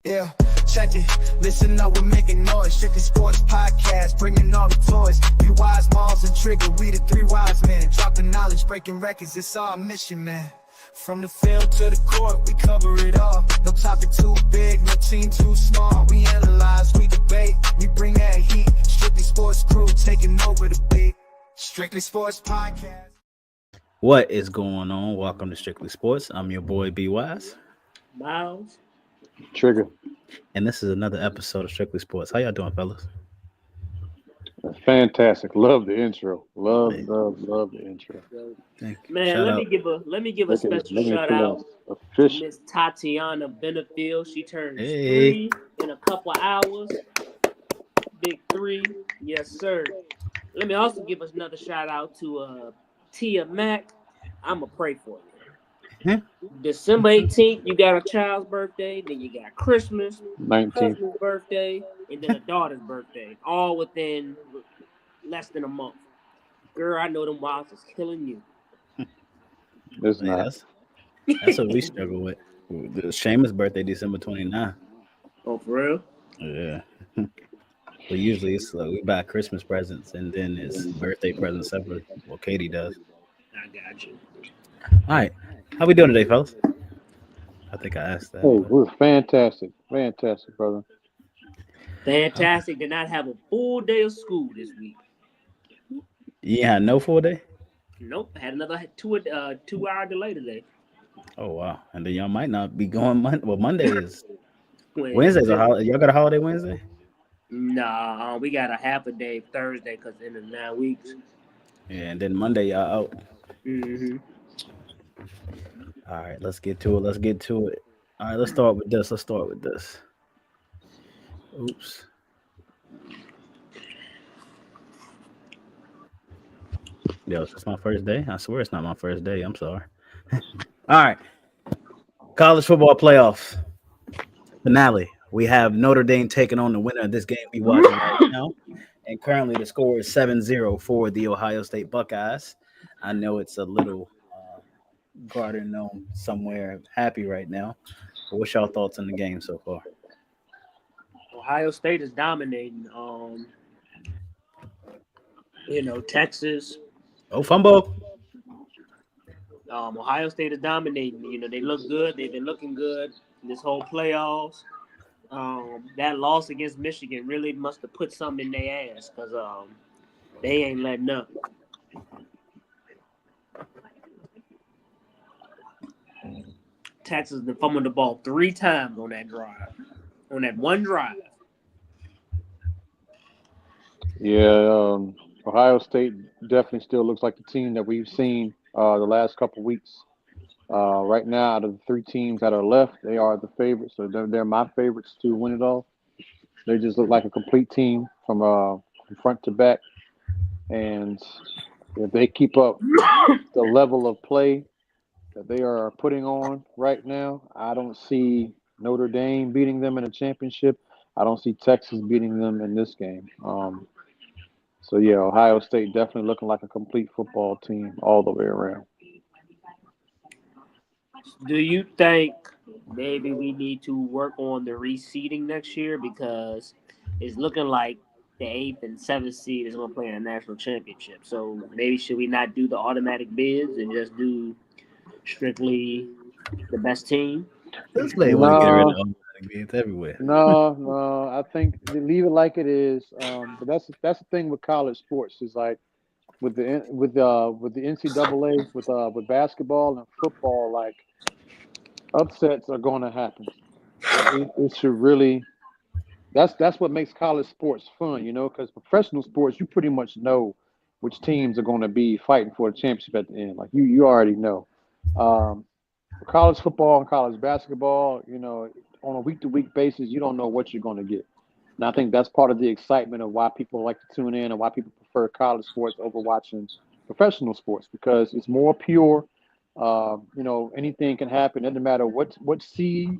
Yeah, check it. Listen up, we're making noise. Strictly Sports Podcast, bringing all the toys. Be wise, Malls, and Trigger. We the three wise men. Dropping knowledge, breaking records. It's our mission, man. From the field to the court, we cover it all. No topic too big, no team too small. We analyze, we debate, we bring that heat. Strictly Sports crew taking over the beat. Strictly Sports Podcast. What is going on? Welcome to Strictly Sports. I'm your boy B Wise, Miles. Trigger. and this is another episode of Strictly Sports. How y'all doing, fellas? Fantastic. Love the intro. Love the intro. Thank you. Man, Shout let out. me give a special shout out to Official. Miss Tatiana Benefield. She turns Hey. 3 in a couple hours. Big 3, yes sir. Let me also give us another shout out to Tia Mack. I'ma pray for you. December 18th, you got a child's birthday, then you got Christmas, 19th. husband's birthday, and then a daughter's birthday, all within less than a month. Girl, I know them wilds is killing you. It's Hey, not. that's what we struggle with. The Seamus' birthday, December 29th. Oh, for real? Yeah. But usually it's like we buy Christmas presents and then it's birthday presents separately. Well, Katie does. I got you. All right. How we doing today, fellas? I think I asked that. Hey, but- we're fantastic. Fantastic, brother. Fantastic. Did not have a full day of school this week. You had no full day? Nope. Had another 2-hour delay today. Oh, wow. And then y'all might not be going Monday. Well, Monday is. When- Wednesday's a holiday. Y'all got a holiday Wednesday? Nah, we got a half a day Thursday because in the 9 weeks. Yeah, and then Monday y'all out. Mm-hmm. All right, let's get to it. All right, let's start with this. Oops. Yo, it's my first day. I swear it's not my first day. I'm sorry. All right. College football playoffs finale. We have Notre Dame taking on the winner of this game we watching right now. And currently the score is 7-0 for the Ohio State Buckeyes. I know it's a little garden gnome somewhere happy right now. But what's y'all thoughts on the game so far? Ohio State is dominating. Texas. Oh, fumble. Ohio State is dominating. They look good. They've been looking good this whole playoffs. That loss against Michigan really must have put something in their ass because they ain't letting up. Texas has fumbled the ball 3 times on that drive. On that one drive. Yeah, Ohio State definitely still looks like the team that we've seen the last couple weeks. Right now, out of the 3 teams that are left, they are the favorites. So they're my favorites to win it all. They just look like a complete team from front to back. And if they keep up the level of play that they are putting on right now, I don't see Notre Dame beating them in a championship. I don't see Texas beating them in this game. So, yeah, Ohio State definitely looking like a complete football team all the way around. Do you think maybe we need to work on the reseeding next year because it's looking like the 8th and 7th seed is going to play in a national championship? So maybe should we not do the automatic bids and just do strictly the best team? This lady want to get rid of automatic bids everywhere. No, I think leave it like it is. But that's the thing with college sports is like with the NCAA with basketball and football, like upsets are going to happen. It should really. That's what makes college sports fun, because professional sports you pretty much know which teams are going to be fighting for a championship at the end. Like you already know. For college football and college basketball, on a week-to-week basis, you don't know what you're going to get. And I think that's part of the excitement of why people like to tune in and why people prefer college sports over watching professional sports because it's more pure. Anything can happen. It doesn't matter what seed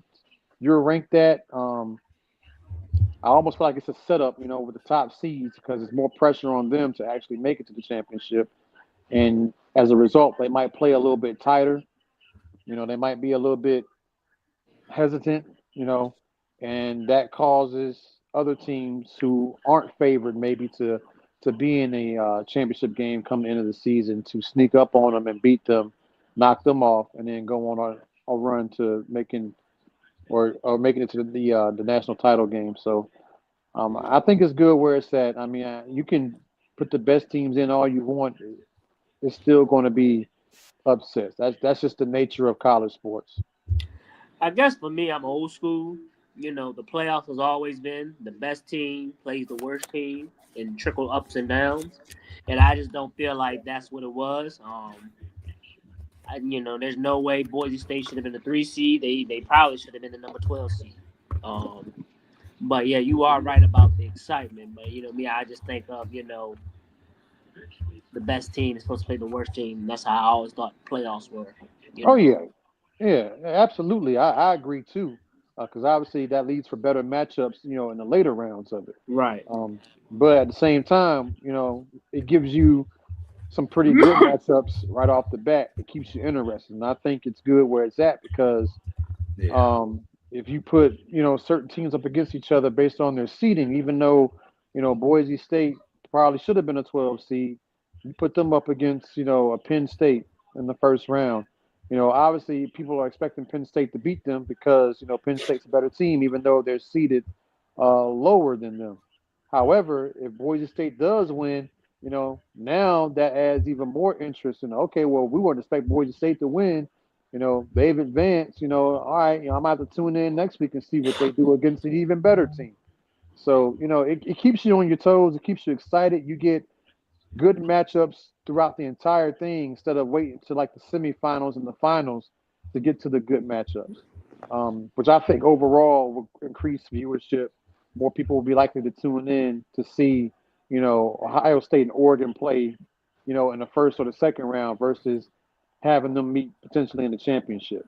you're ranked at. I almost feel like it's a setup, with the top seeds because there's more pressure on them to actually make it to the championship. And as a result, they might play a little bit tighter. They might be a little bit hesitant, and that causes other teams who aren't favored maybe to be in a championship game come the end of the season to sneak up on them and beat them, knock them off, and then go on a run to making or making it to the national title game. So I think it's good where it's at. I mean, you can put the best teams in all you want. It's still going to be upsets. That's just the nature of college sports. I guess for me, I'm old school. You know, the playoffs has always been the best team plays the worst team and trickle ups and downs. And I just don't feel like that's what it was. There's no way Boise State should have been the 3 seed. They probably should have been the number 12 seed. Um, but yeah, you are right about the excitement. But me, I just think of the best team is supposed to play the worst team. And that's how I always thought playoffs were. Oh yeah, yeah, absolutely. I agree too, because obviously that leads for better matchups, in the later rounds of it. Right. But at the same time, it gives you some pretty good matchups right off the bat. It keeps you interested, and I think it's good where it's at because if you put certain teams up against each other based on their seeding, even though Boise State probably should have been a 12 seed, you put them up against a Penn State in the first round. Obviously people are expecting Penn State to beat them because Penn State's a better team, even though they're seeded lower than them. However, if Boise State does win, now that adds even more interest in, okay, well, we wouldn't expect Boise State to win. They've advanced, all right, I'm going to have to tune in next week and see what they do against an even better team. So, it keeps you on your toes. It keeps you excited. You get good matchups throughout the entire thing instead of waiting to like the semifinals and the finals to get to the good matchups, which I think overall will increase viewership. More people will be likely to tune in to see, Ohio State and Oregon play, in the first or the second round versus having them meet potentially in the championship.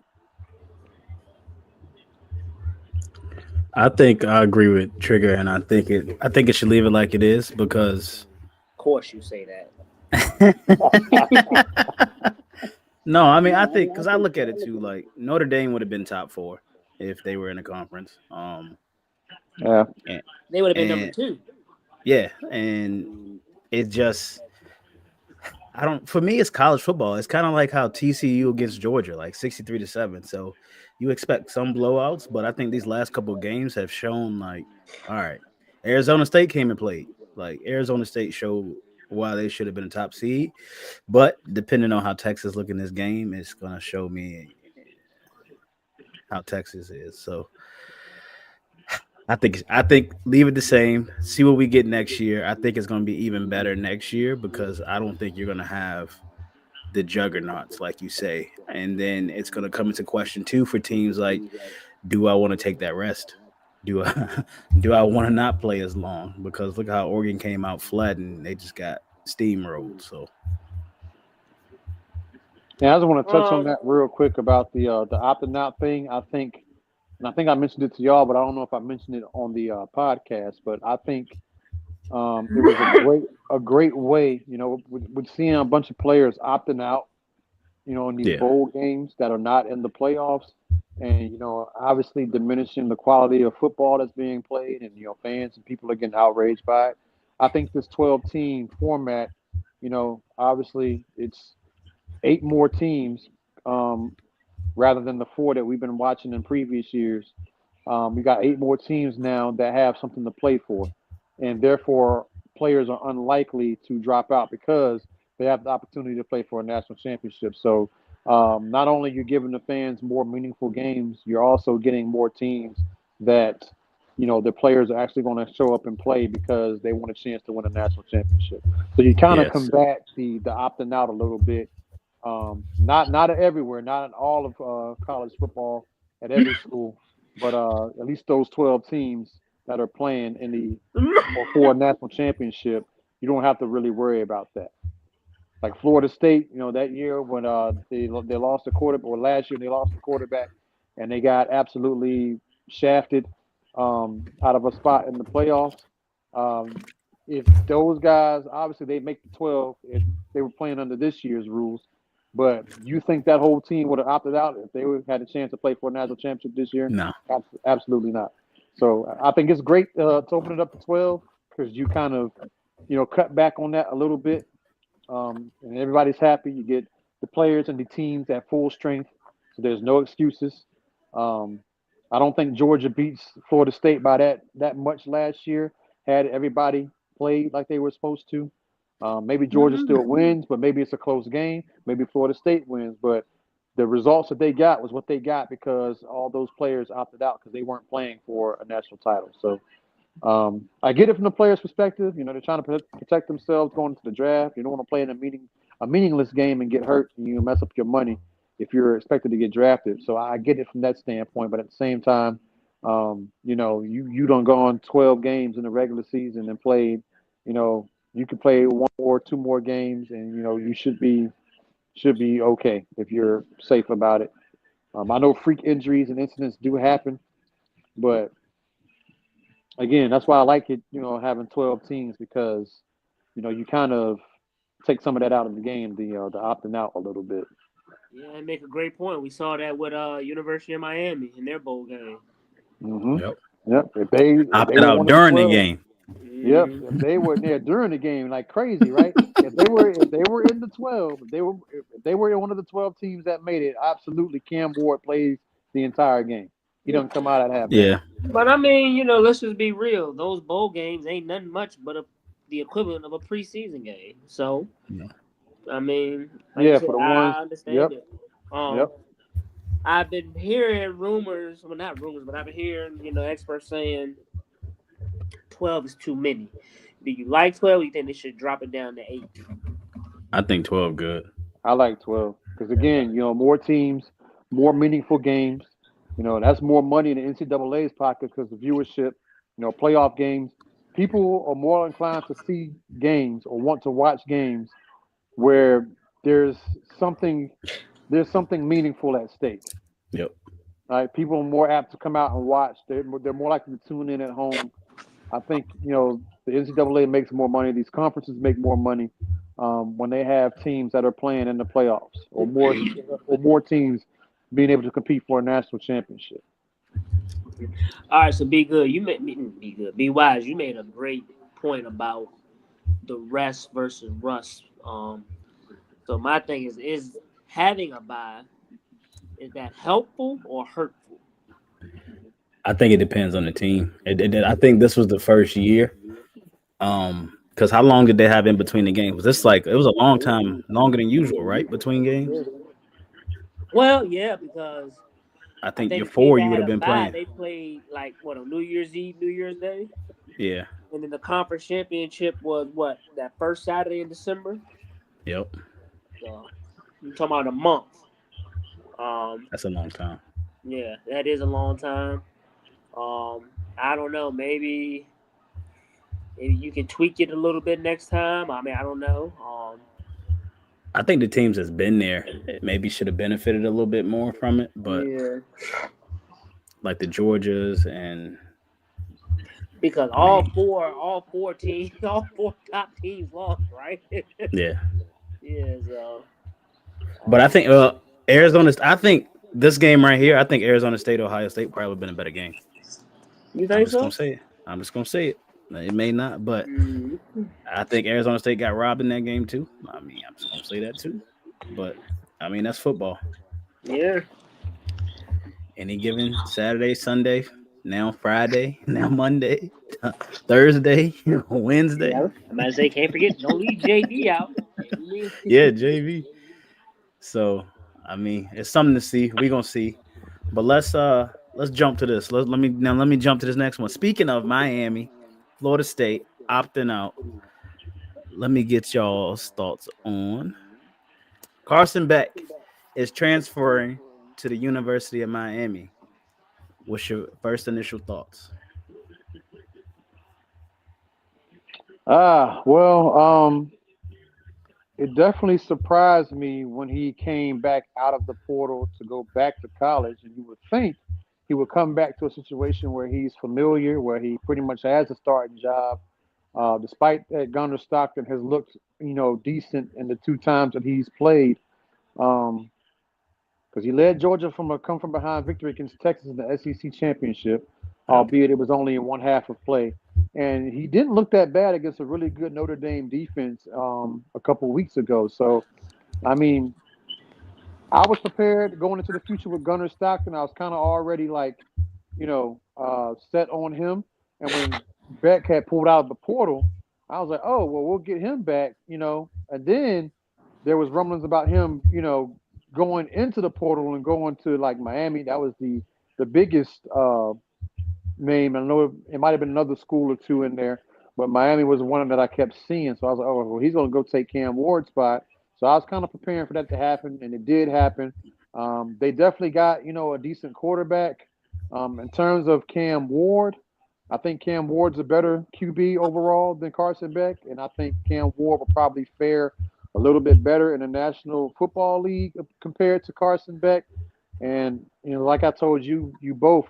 I think I agree with Trigger, and I think it should leave it like it is because. Of course, you say that. No, I mean I think because I look at it too. Like Notre Dame would have been top 4 if they were in a conference. Yeah, they would have been number 2. Yeah, and it just for me it's college football. It's kind of like how TCU against Georgia, like 63-7. So you expect some blowouts, but I think these last couple of games have shown like, all right, Arizona State came and played. Like Arizona State showed why they should have been a top seed, but depending on how Texas look in this game, it's gonna show me how Texas is. So I think leave it the same. See what we get next year. I think it's gonna be even better next year because I don't think you're gonna have the juggernauts like you say, and then it's gonna come into question too for teams like, do I want to take that rest? Do I want to not play as long? Because look how Oregon came out flat and they just got steamrolled. So, yeah, I just want to touch on that real quick about the opting out thing. I think I mentioned it to y'all, but I don't know if I mentioned it on the podcast. But I think it was a great way, with seeing a bunch of players opting out, in these bowl games that are not in the playoffs. And, obviously diminishing the quality of football that's being played and, fans and people are getting outraged by it. I think this 12-team format, obviously it's 8 more teams rather than the 4 that we've been watching in previous years. We got 8 more teams now that have something to play for. And therefore, players are unlikely to drop out because they have the opportunity to play for a national championship. So, not only you're giving the fans more meaningful games, you're also getting more teams that, the players are actually going to show up and play because they want a chance to win a national championship. So you kind of combat the opting out a little bit. Not everywhere, not in all of college football at every school, but at least those 12 teams that are playing in for a national championship, you don't have to really worry about that. Like Florida State, that year when they lost the quarterback, or last year they lost the quarterback, and they got absolutely shafted out of a spot in the playoffs. If those guys, obviously they make the 12 if they were playing under this year's rules, but you think that whole team would have opted out if they had a chance to play for a national championship this year? No, Absolutely not. So I think it's great to open it up to 12 because you kind of, cut back on that a little bit, and everybody's happy. You get the players and the teams at full strength, so there's no excuses. Um, I don't think Georgia beats Florida State by that much last year. Had everybody played like they were supposed to. Maybe Georgia still wins, but maybe it's a close game. Maybe Florida State wins, but the results that they got was what they got because all those players opted out because they weren't playing for a national title. So I get it from the players' perspective. They're trying to protect themselves going into the draft. You don't want to play in a meaningless game and get hurt and you mess up your money if you're expected to get drafted. So I get it from that standpoint. But at the same time, you don't go on 12 games in the regular season and played. You could play one or two more games, and you should be okay if you're safe about it. I know freak injuries and incidents do happen, but again, that's why I like it, having 12 teams because, you kind of take some of that out of the game, the opting out a little bit. Yeah, and make a great point. We saw that with University of Miami in their bowl game. Mm-hmm. Yep. Yep. If they Opted were out one of during the 12, game. yep. If they were there during the game, like crazy, right? If they were in the 12, if they were in one of the 12 teams that made it, absolutely Cam Ward plays the entire game. He doesn't come out at halftime. Yeah. But I mean, let's just be real. Those bowl games ain't nothing much but the equivalent of a preseason game. So, Yeah. I mean, Yeah, said, for the ones. I understand Yep. it. Yep. I've been hearing rumors, well, not rumors, but I've been hearing, experts saying 12 is too many. Do you like 12 or you think they should drop it down to 8? I think 12 good. I like 12 because again, more teams, more meaningful games. That's more money in the NCAA's pocket because the viewership. Playoff games. People are more inclined to see games or want to watch games where there's something meaningful at stake. Yep. Right? People are more apt to come out and watch. They're more likely to tune in at home. I think the NCAA makes more money. These conferences make more money when they have teams that are playing in the playoffs or more teams being able to compete for a national championship. All right, so be good. Be good. Be wise. You made a great point about the rest versus rust. So my thing is having a bye, is that helpful or hurtful? I think it depends on the team. I think this was the first year. Because how long did they have in between the games? It was a long time, longer than usual, right? Between games. Well, yeah, because I think the your teams 4 that you would had have a been bye, playing. they played on New Year's Eve, New Year's Day. Yeah. And then the conference championship was that first Saturday in December? Yep. So you're talking about a month. That's a long time. Yeah, that is a long time. I don't know. Maybe you can tweak it a little bit next time. I mean, I don't know. I think the teams that's been there maybe should have benefited a little bit more from it, but yeah, like the Georgias and because all four top teams lost, right? yeah. Yeah. So, But I think I think this game right here, I think Arizona State, Ohio State probably would have been a better game. you I'm think just so? gonna say it. I'm just gonna say it. It may not, but Mm-hmm. I think Arizona State got robbed in that game too. I mean, I'm just gonna say that too. But I mean, that's football. Yeah. Any given Saturday, Sunday, now Friday, now Monday, Thursday, Wednesday. Yeah. I might say, can't forget, don't leave JV out. Yeah, JV. So I mean, it's something to see. We're gonna see. But let's jump to this. Let me jump to this next one. Speaking of Miami, Florida State opting out. Let me get y'all's thoughts on Carson Beck is transferring to the University of Miami. What's your first initial thoughts? Well, it definitely surprised me when he came back out of the portal to go back to college, and you would think he would come back to a situation where he's familiar, where he pretty much has a starting job. Despite that, Gunnar Stockton has looked, decent in the 2 times that he's played. Because he led Georgia from a come from behind victory against Texas in the SEC championship. albeit it was only in one half of play. And he didn't look that bad against a really good Notre Dame defense a couple of weeks ago. So, I mean, I was prepared going into the future with Gunnar Stockton. I was kind of already like, set on him. And when Beck had pulled out of the portal, I was like, oh, well, we'll get him back, And then there was rumblings about him, going into the portal and going to like Miami. That was the biggest name. I know it might have been another school or two in there, but Miami was one that I kept seeing. So I was like, oh, well, he's going to go take Cam Ward's spot. So I was kind of preparing for that to happen, and it did happen. They definitely got, a decent quarterback. In terms of Cam Ward, I think Cam Ward's a better QB overall than Carson Beck, and I think Cam Ward will probably fare a little bit better in the National Football League compared to Carson Beck. And, like I told you both,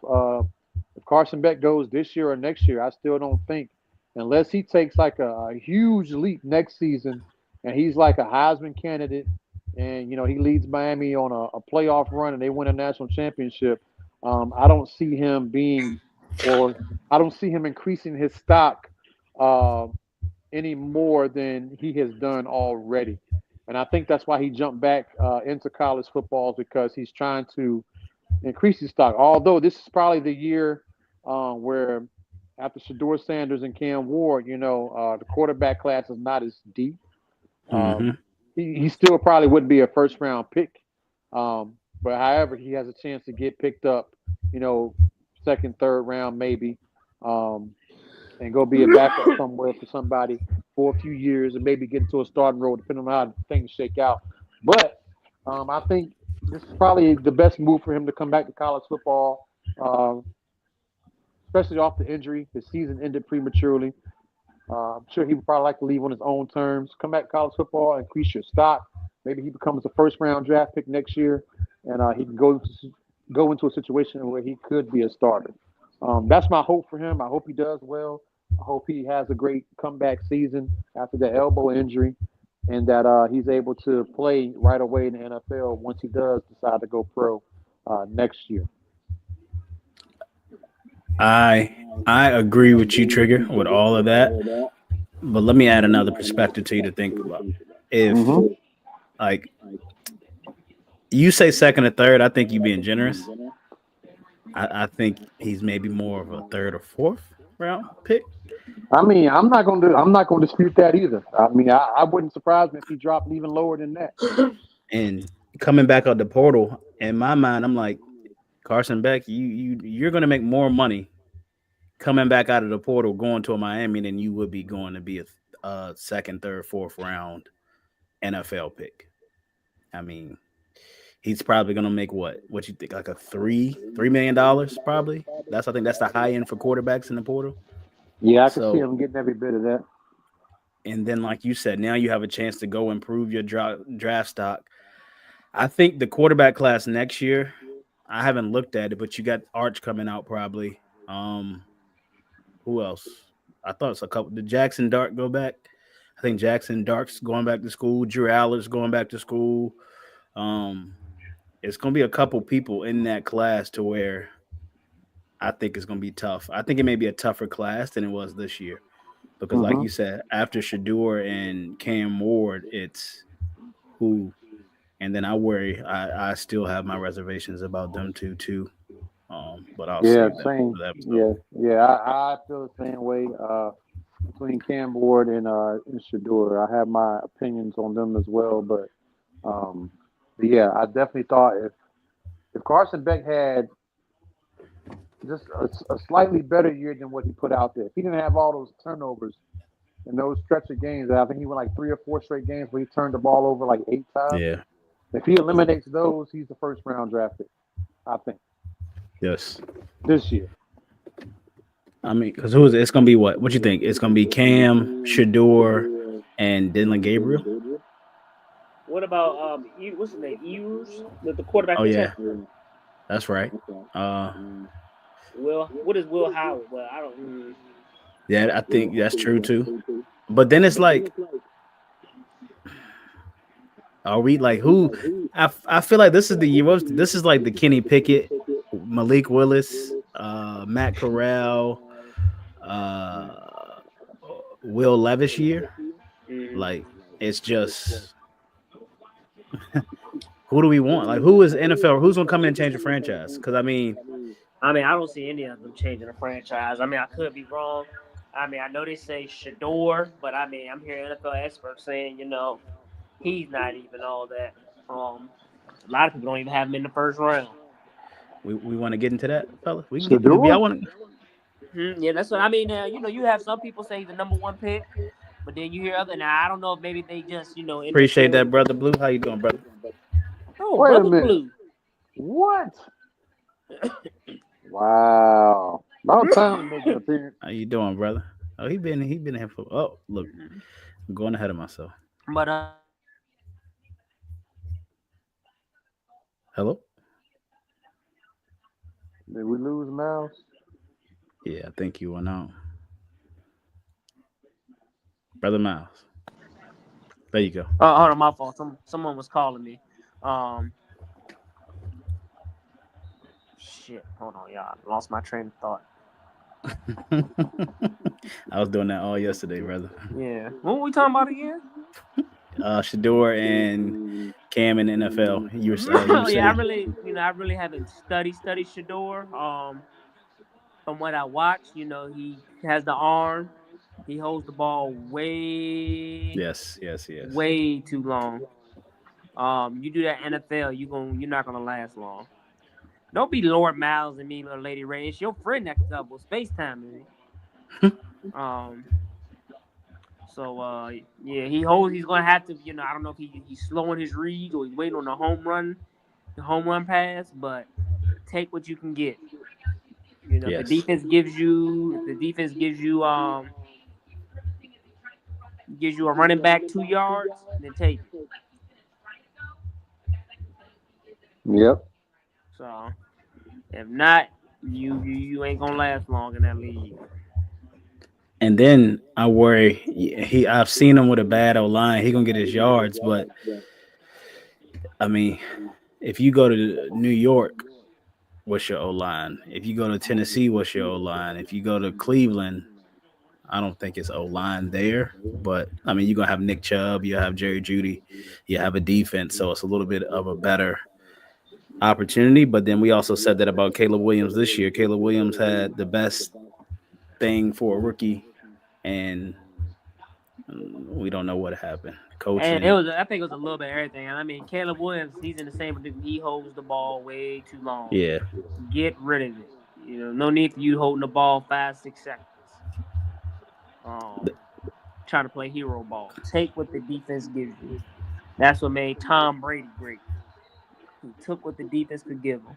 if Carson Beck goes this year or next year, I still don't think, unless he takes like a huge leap next season and he's like a Heisman candidate and, he leads Miami on a playoff run and they win a national championship, I don't see him I don't see him increasing his stock any more than he has done already. And I think that's why he jumped back into college football, because he's trying to increase his stock. Although this is probably the year where after Shedeur Sanders and Cam Ward, the quarterback class is not as deep. He still probably would be a first-round pick. But however, he has a chance to get picked up, second, third round maybe, and go be a backup somewhere for somebody for a few years and maybe get into a starting role depending on how things shake out. But I think this is probably the best move for him to come back to college football, especially off the injury. His season ended prematurely. I'm sure he would probably like to leave on his own terms, come back to college football, increase your stock. Maybe he becomes a first-round draft pick next year, and he can go into a situation where he could be a starter. That's my hope for him. I hope he does well. I hope he has a great comeback season after the elbow injury, and that he's able to play right away in the NFL once he does decide to go pro next year. I agree with you, Trigger, with all of that. But let me add another perspective to you to think about. If like you say second or third, I think you're being generous. I think he's maybe more of a third or fourth round pick. I mean, I'm not going to dispute that either. I mean, I wouldn't surprise me if he dropped even lower than that. And coming back out the portal, in my mind, I'm like, Carson Beck, you're going to make more money coming back out of the portal going to a Miami than you would be going to be a second, third, fourth round NFL pick. I mean, he's probably going to make what you think, like a $3 million probably. I think that's the high end for quarterbacks in the portal. Yeah, I can see him getting every bit of that. And then, like you said, now you have a chance to go improve your draft stock. I think the quarterback class next year, I haven't looked at it, but you got Arch coming out probably. Who else? I thought it's a couple. Did Jackson Dart go back? I think Jackson Dart's going back to school. Drew Aller's going back to school. It's going to be a couple people in that class to where I think it's going to be tough. I think it may be a tougher class than it was this year because, like you said, after Shedeur and Cam Ward, it's who. And then I worry. I still have my reservations about them two too. But I'll see that same. I feel the same way between Cam Ward and Shedeur. I have my opinions on them as well, but I definitely thought if Carson Beck had just a slightly better year than what he put out there, if he didn't have all those turnovers in those stretch of games, I think he went like 3 or 4 straight games where he turned the ball over like 8 times. Yeah. If he eliminates those, he's the first round draft pick, I think. Yes. This year. I mean, because it's going to be what? What you think? It's going to be Cam, Shedeur, and Dylan Gabriel? What about what's his name? Ewers, the quarterback? Oh yeah, that's right. What is Will Howard? Well, I don't. Yeah, I think that's true too. But then it's like, are we like who? I feel like this is the year. This is like the Kenny Pickett, Malik Willis, Matt Corral, uh, Will Levis year. Like it's just who do we want? Like who is NFL? Who's gonna come in and change the franchise? Because I don't see any of them changing the franchise. I mean, I could be wrong. I mean, I know they say Shador, but I mean, I'm hearing NFL experts saying, he's not even all that. A lot of people don't even have him in the first round. we want to get into that, fella. We can get. Shador? Y'all want? Yeah, that's what I mean. You have some people say he's the number one pick, but then you hear other. Now I don't know if maybe they just Appreciate that, brother Blue. How you doing, brother? Oh, Wait a brother minute. Blue. What? Wow. About time to make an appearance. How you doing, brother? Oh, he been here for. Oh, look, I'm going ahead of myself. But Hello. Did we lose Mouse? Yeah, I think you went out, brother Miles. There you go. oh, hold on, my fault. Someone was calling me. Shit. Hold on, y'all. Lost my train of thought. I was doing that all yesterday, brother. Yeah. What were we talking about again? Shador and Cam in the NFL. You were saying. Yeah, I really haven't studied Shador. From what I watched, he has the arm. He holds the ball way too long. You do that NFL, you're not gonna last long. Don't be Lord Miles and me, little Lady Ray. It's your friend next up with FaceTime me. So yeah, he's gonna have to, I don't know if he's slowing his reads or he's waiting on the home run pass, but take what you can get. If the defense gives you a running back 2 yards, then take it. Yep. So if not, you ain't gonna last long in that league. And then I worry. I've seen him with a bad O line. He gonna get his yards, but I mean, if you go to New York, what's your O line? If you go to Tennessee, what's your O line? If you go to Cleveland, I don't think it's O line there. But I mean, you're gonna have Nick Chubb, you have Jerry Jeudy, you have a defense, so it's a little bit of a better opportunity. But then we also said that about Caleb Williams this year. Caleb Williams had the best thing for a rookie, and we don't know what happened. Coaching. And I think it was a little bit of everything. And I mean, Caleb Williams, he's in the same predicament. He holds the ball way too long. Yeah. Get rid of it. No need for you holding the ball 5-6 seconds. Trying to play hero ball. Take what the defense gives you. That's what made Tom Brady great. He took what the defense could give him.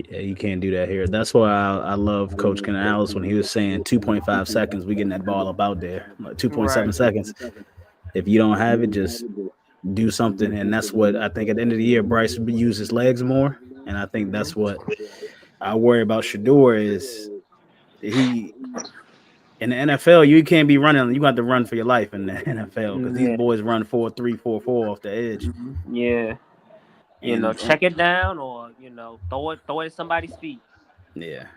Yeah, you can't do that here. That's why I love Coach Canales when he was saying 2.5 seconds, we getting that ball up out there. 2.7 seconds. If you don't have it, just do something. And that's what I think at the end of the year, Bryce used his legs more. And I think that's what I worry about Shador is in the NFL, you can't be running. You got to run for your life in the NFL because these boys run 4-3, 4-4 off the edge. Yeah. Check it down or, throw it at somebody's feet. Yeah.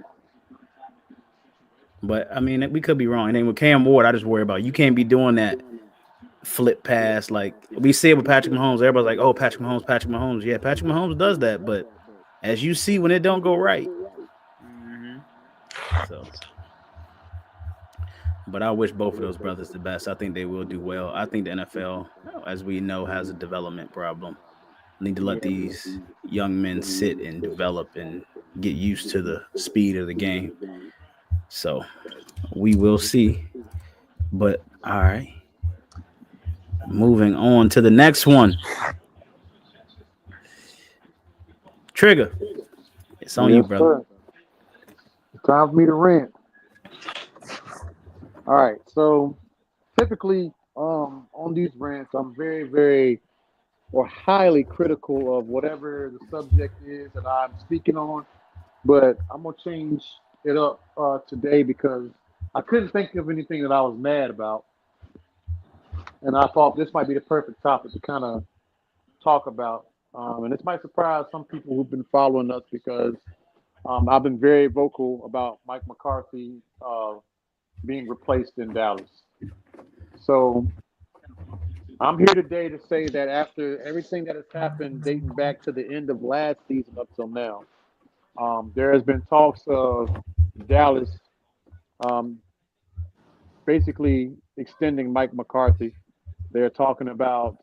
But, I mean, we could be wrong. And then with Cam Ward, I just worry about you can't be doing that flip pass. Like we see it with Patrick Mahomes. Everybody's like, oh, Patrick Mahomes. Yeah, Patrick Mahomes does that. But as you see when it don't go right. So. But I wish both of those brothers the best. I think they will do well. I think the NFL, as we know, has a development problem. Need to let these young men sit and develop and get used to the speed of the game. So we will see. But all right. Moving on to the next one. Trigger. It's on you, brother. Time for me to rant. All right. So typically on these rants, I'm very, very or highly critical of whatever the subject is that I'm speaking on. But I'm going to change it up today because I couldn't think of anything that I was mad about. And I thought this might be the perfect topic to kind of talk about. And this might surprise some people who've been following us because I've been very vocal about Mike McCarthy being replaced in Dallas. So I'm here today to say that after everything that has happened dating back to the end of last season up till now, there has been talks of Dallas um, basically extending Mike McCarthy. They're talking about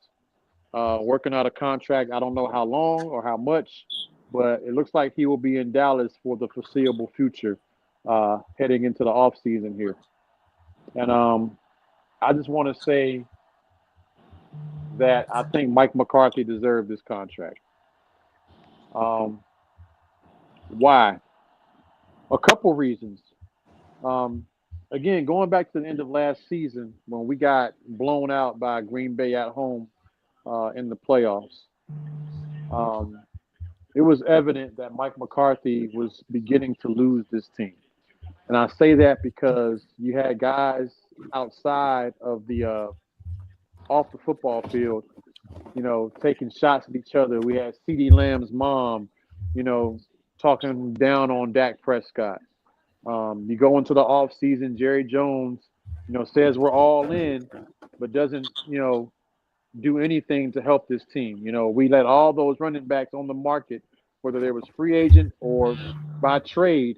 working out a contract. I don't know how long or how much, but it looks like he will be in Dallas for the foreseeable future, heading into the off season here. And I just want to say that I think Mike McCarthy deserved this contract. Um, why? A couple reasons. Um, Again, going back to the end of last season when we got blown out by Green Bay at home in the playoffs, um, it was evident that Mike McCarthy was beginning to lose this team. And I say that because you had guys outside of the off the football field, taking shots at each other. We had CeeDee Lamb's mom, you know, talking down on Dak Prescott. You go into the off season, Jerry Jones, says we're all in, but doesn't, do anything to help this team. We let all those running backs on the market, whether they was free agent or by trade,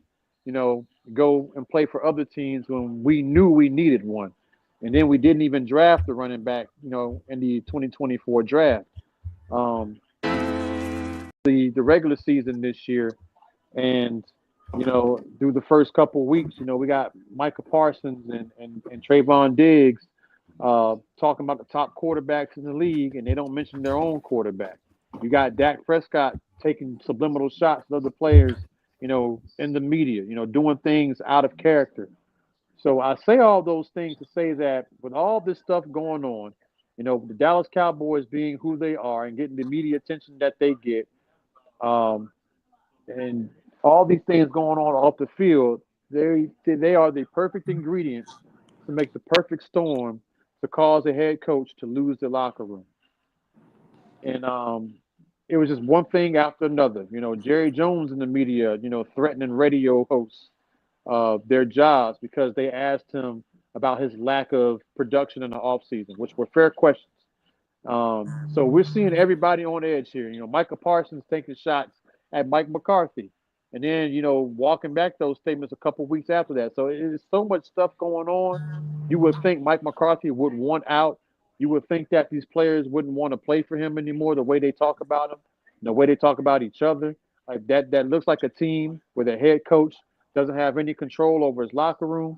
go and play for other teams when we knew we needed one. And then we didn't even draft the running back, in the 2024 draft. Um, the regular season this year, and through the first couple of weeks, we got Micah Parsons and Trayvon Diggs talking about the top quarterbacks in the league, and they don't mention their own quarterback. You got Dak Prescott taking subliminal shots at other players, in the media, doing things out of character. So I say all those things to say that with all this stuff going on, the Dallas Cowboys being who they are and getting the media attention that they get, um, and all these things going on off the field, they are the perfect ingredients to make the perfect storm to cause a head coach to lose the locker room. And it was just one thing after another. Jerry Jones in the media, threatening radio hosts their jobs because they asked him about his lack of production in the offseason, which were fair questions. So we're seeing everybody on edge here. Micah Parsons taking shots at Mike McCarthy, and then walking back those statements a couple weeks after that. So it is so much stuff going on. You would think Mike McCarthy would want out. You would think that these players wouldn't want to play for him anymore. The way they talk about him, the way they talk about each other, like that looks like a team where the head coach doesn't have any control over his locker room.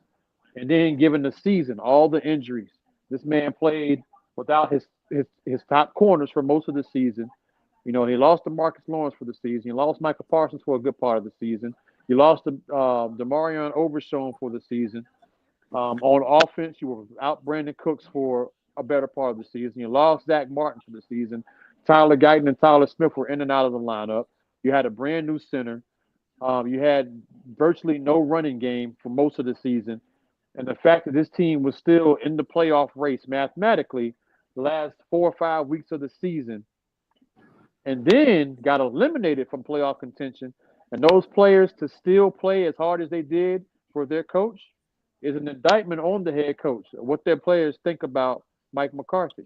And then given the season, all the injuries, this man played without his top corners for most of the season. He lost to Marcus Lawrence for the season. He lost Michael Parsons for a good part of the season. You lost to Demarion Overshown for the season. On offense, you were without Brandon Cooks for a better part of the season. You lost Zach Martin for the season. Tyler Guyton and Tyler Smith were in and out of the lineup. You had a brand new center. You had virtually no running game for most of the season. And the fact that this team was still in the playoff race mathematically the last 4 or 5 weeks of the season, and then got eliminated from playoff contention, and those players to still play as hard as they did for their coach is an indictment on the head coach, what their players think about Mike McCarthy.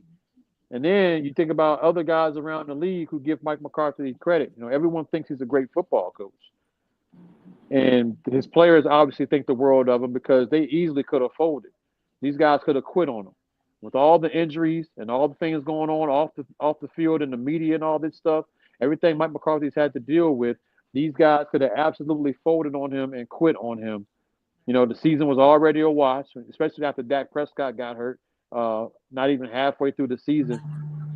And then you think about other guys around the league who give Mike McCarthy credit. Everyone thinks he's a great football coach. And his players obviously think the world of him because they easily could have folded. These guys could have quit on him. With all the injuries and all the things going on off the field and the media and all this stuff, everything Mike McCarthy's had to deal with, these guys could have absolutely folded on him and quit on him. The season was already a wash, especially after Dak Prescott got hurt. Not even halfway through the season,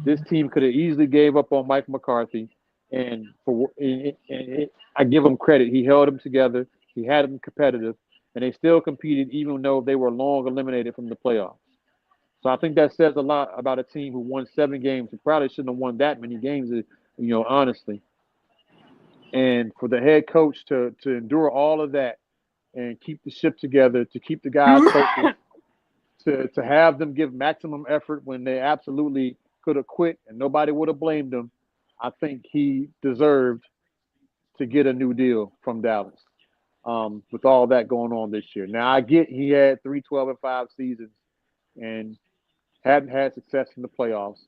this team could have easily gave up on Mike McCarthy. And I give him credit. He held them together. He had them competitive, and they still competed even though they were long eliminated from the playoffs. So I think that says a lot about a team who won 7 games. Who probably shouldn't have won that many games, honestly. And for the head coach to endure all of that and keep the ship together, to keep the guys focused, to have them give maximum effort when they absolutely could have quit and nobody would have blamed them, I think he deserved to get a new deal from Dallas. With all that going on this year. Now I get he had 3-12-5 seasons and hadn't had success in the playoffs.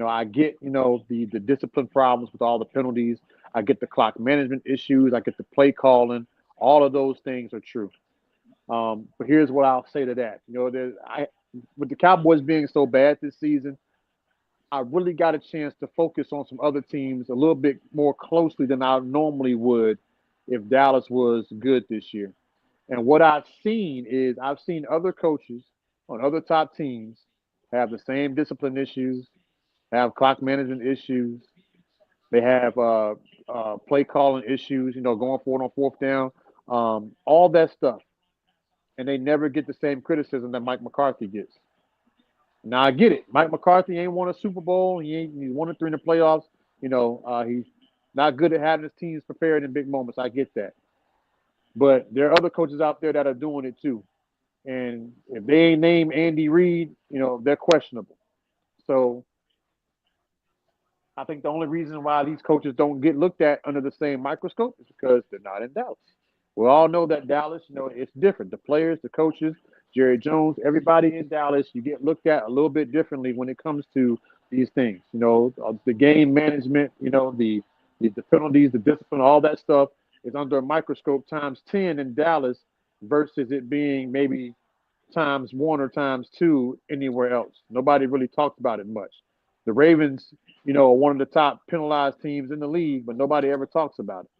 I get, the discipline problems with all the penalties. I get the clock management issues. I get the play calling. All of those things are true. But here's what I'll say to that. With the Cowboys being so bad this season, I really got a chance to focus on some other teams a little bit more closely than I normally would if Dallas was good this year. And what I've seen is I've seen other coaches on other top teams have the same discipline issues, have clock management issues. They have play calling issues, going for it on fourth down, all that stuff. And they never get the same criticism that Mike McCarthy gets. Now I get it. Mike McCarthy ain't won a Super Bowl. He's 1-3 in the playoffs. He's not good at having his teams prepared in big moments. I get that. But there are other coaches out there that are doing it too. And if they ain't named Andy Reid, they're questionable. So I think the only reason why these coaches don't get looked at under the same microscope is because they're not in Dallas. We all know that Dallas, it's different. The players, the coaches, Jerry Jones, everybody in Dallas, you get looked at a little bit differently when it comes to these things. The game management, the penalties, the discipline, all that stuff is under a microscope times 10 in Dallas versus it being maybe times 1 or times 2 anywhere else. Nobody really talks about it much. The Ravens, are one of the top penalized teams in the league, but nobody ever talks about it.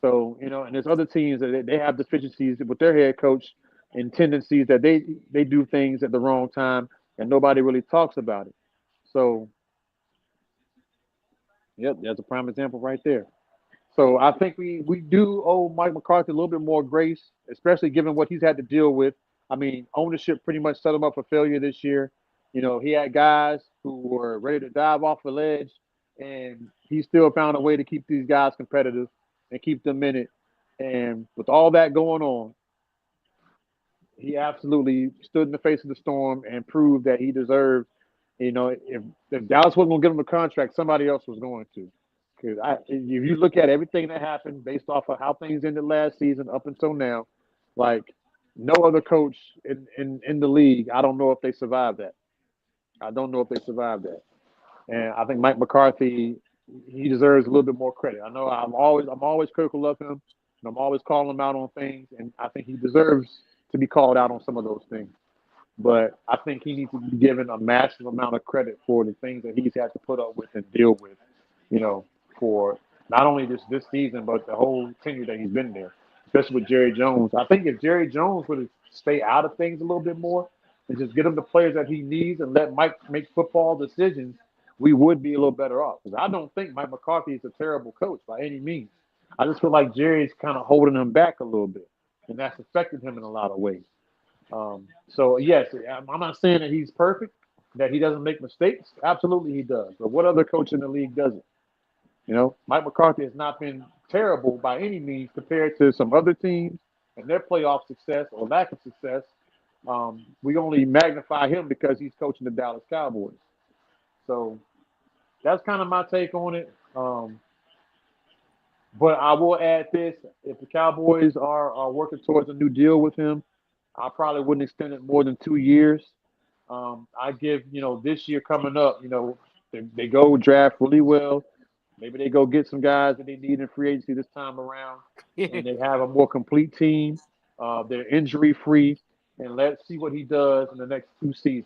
So, and there's other teams that they have deficiencies with their head coach and tendencies that they do things at the wrong time and nobody really talks about it. So, yep, that's a prime example right there. So I think we do owe Mike McCarthy a little bit more grace, especially given what he's had to deal with. I mean, ownership pretty much set him up for failure this year. He had guys who were ready to dive off the ledge, and he still found a way to keep these guys competitive and keep them in it. And with all that going on, he absolutely stood in the face of the storm and proved that he deserved, if Dallas wasn't going to give him a contract, somebody else was going to. Because if you look at everything that happened based off of how things ended last season up until now, like no other coach in the league, I don't know if they survived that. And I think Mike McCarthy, he deserves a little bit more credit. I know I'm always critical of him, and I'm always calling him out on things, and I think he deserves to be called out on some of those things. But I think he needs to be given a massive amount of credit for the things that he's had to put up with and deal with, for not only this season, but the whole tenure that he's been there, especially with Jerry Jones. I think if Jerry Jones would stay out of things a little bit more and just get him the players that he needs and let Mike make football decisions, we would be a little better off. Because I don't think Mike McCarthy is a terrible coach by any means. I just feel like Jerry's kind of holding him back a little bit, and that's affected him in a lot of ways. So, yes, I'm not saying that he's perfect, that he doesn't make mistakes. Absolutely he does. But what other coach in the league doesn't? Mike McCarthy has not been terrible by any means compared to some other teams and their playoff success or lack of success. We only magnify him because he's coaching the Dallas Cowboys. So that's kind of my take on it. But I will add this. If the Cowboys are working towards a new deal with him, I probably wouldn't extend it more than 2 years. I give, this year coming up, they go draft really well. Maybe they go get some guys that they need in free agency this time around, and they have a more complete team. They're injury-free, and let's see what he does in the next 2 seasons.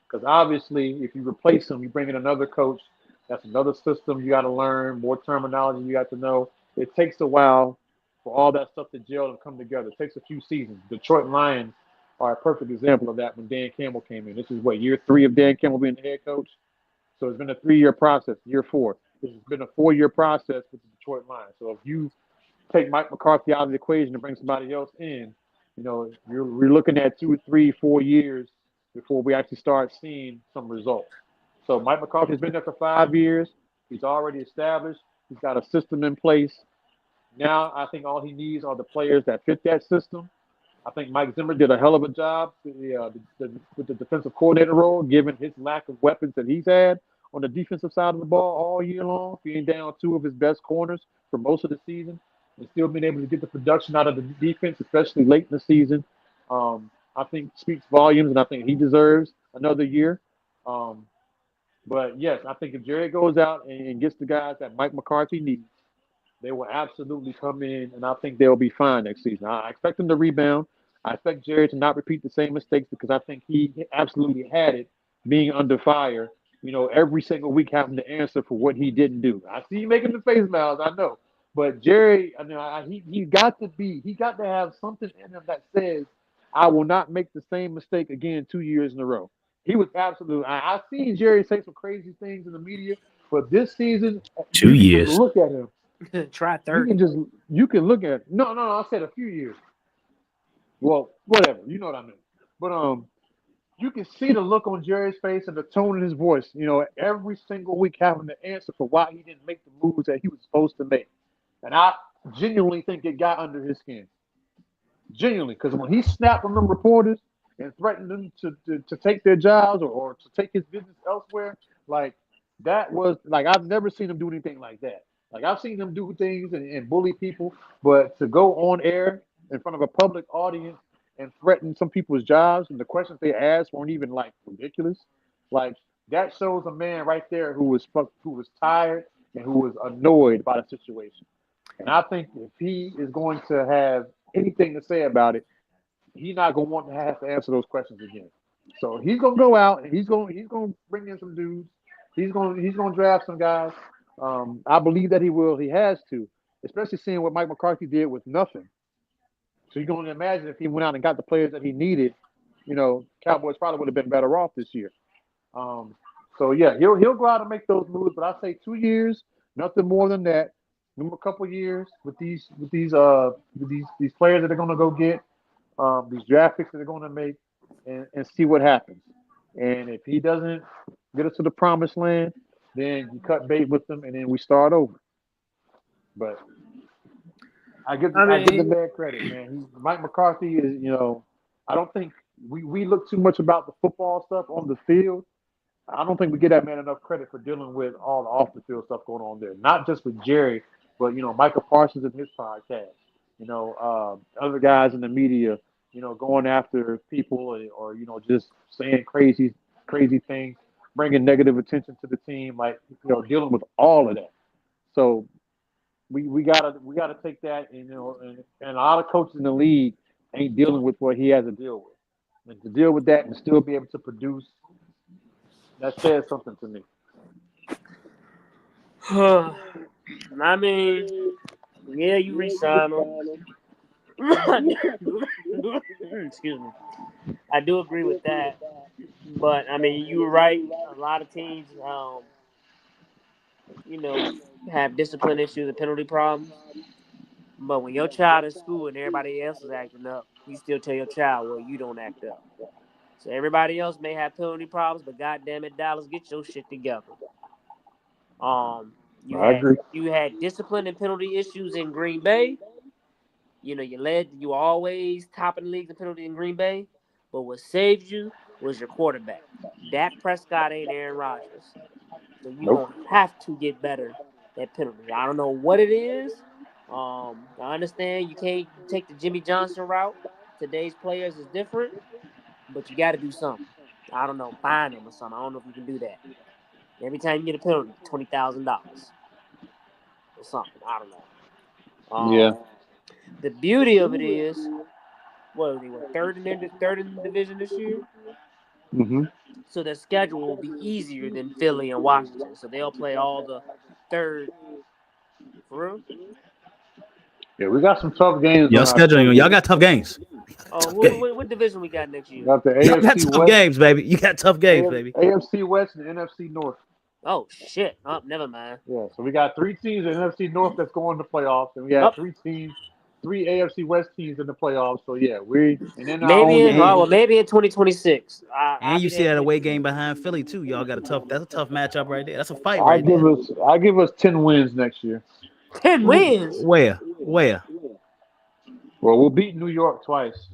Because obviously, if you replace him, you bring in another coach. That's another system you got to learn, more terminology you got to know. It takes a while for all that stuff to gel and come together. It takes a few seasons. Detroit Lions are a perfect example of that when Dan Campbell came in. This is year 3 of Dan Campbell being the head coach? So it's been a 3-year process, year 4. This has been a 4-year process with the Detroit Lions. So if you take Mike McCarthy out of the equation and bring somebody else in, we're looking at 2, 3, 4 years before we actually start seeing some results. So Mike McCarthy's been there for 5 years. He's already established. He's got a system in place. Now I think all he needs are the players that fit that system. I think Mike Zimmer did a hell of a job with the defensive coordinator role, given his lack of weapons that he's had on the defensive side of the ball all year long, being down two of his best corners for most of the season, and still being able to get the production out of the defense, especially late in the season, I think speaks volumes, and I think he deserves another year. Um, but yes, I think if Jerry goes out and gets the guys that Mike McCarthy needs, they will absolutely come in, and I think they'll be fine next season. I expect them to rebound. I expect Jerry to not repeat the same mistakes because I think he absolutely had it being under fire, every single week having to answer for what he didn't do. I see you making the face mouths, I know. But Jerry, he got to have something in him that says, I will not make the same mistake again 2 years in a row. He was absolutely. I've seen Jerry say some crazy things in the media, but this season, 2 you can just years. look at him. Try You 30. can look at no. I said a few years. Well, whatever. You know what I mean. But you can see the look on Jerry's face and the tone in his voice. Every single week having to answer for why he didn't make the moves that he was supposed to make, and I genuinely think it got under his skin. Genuinely, because when he snapped on them reporters and threatened them to take their jobs or to take his business elsewhere, like that was like I've never seen him do anything like that. Like I've seen him do things and bully people, but to go on air in front of a public audience and threaten some people's jobs and the questions they asked weren't even like ridiculous, like that shows a man right there who was tired and who was annoyed by the situation. And I think if he is going to have anything to say about it, he's not going to want to have to answer those questions again. So he's going to go out and he's going to bring in some dudes. He's going to draft some guys. I believe that he will. He has to, especially seeing what Mike McCarthy did with nothing. So you're going to imagine if he went out and got the players that he needed, Cowboys probably would have been better off this year. So yeah, he'll go out and make those moves. But I say 2 years, nothing more than that. Give him a couple years with these players that they're going to go get, these draft picks that they're going to make, and see what happens. And if he doesn't get us to the promised land, then you cut bait with them, and then we start over. But I give the man credit, man. Mike McCarthy is, I don't think we look too much about the football stuff on the field. I don't think we give that man enough credit for dealing with all the off the field stuff going on there. Not just with Jerry, but Michael Parsons and his podcast. Other guys in the media, going after people or just saying crazy things, bringing negative attention to the team, like dealing with all of that. So we gotta take that, and a lot of coaches in the league ain't dealing with what he has to deal with, and to deal with that and still be able to produce, that says something to me. I mean, yeah, you re-sign him. Excuse me. I do agree with that, but I mean, you were right. A lot of teams, have discipline issues and penalty problems. But when your child is school and everybody else is acting up, you still tell your child, well, you don't act up. So everybody else may have penalty problems, but goddamn it, Dallas, get your shit together. You had discipline and penalty issues in Green Bay. You always top in the league in penalty in Green Bay. But what saved you was your quarterback. Dak Prescott ain't Aaron Rodgers. So you're going to have to get better at penalty. I don't know what it is. I understand you can't take the Jimmy Johnson route. Today's players is different, but you got to do something. I don't know, fine them or something. I don't know if you can do that. Every time you get a penalty, $20,000 or something. I don't know. Yeah. The beauty of it is, they were third in the division this year. Mm-hmm. So their schedule will be easier than Philly and Washington. So they'll play all the third. For real? Yeah, we got some tough games. Y'all scheduling. Y'all got tough games. What division we got next year? Got the Y'all AFC got tough West, games, baby. You got tough games, baby. AFC West and NFC North. Oh shit! Never mind. Yeah, so we got 3 teams in NFC North that's going to playoffs, and we have 3 AFC West teams in the playoffs. So yeah, maybe in 2026. And you see that away game behind Philly too. Y'all got that's a tough matchup right there. That's a fight right there. I give us 10 wins next year. 10 wins? Where? Well, we'll beat New York twice.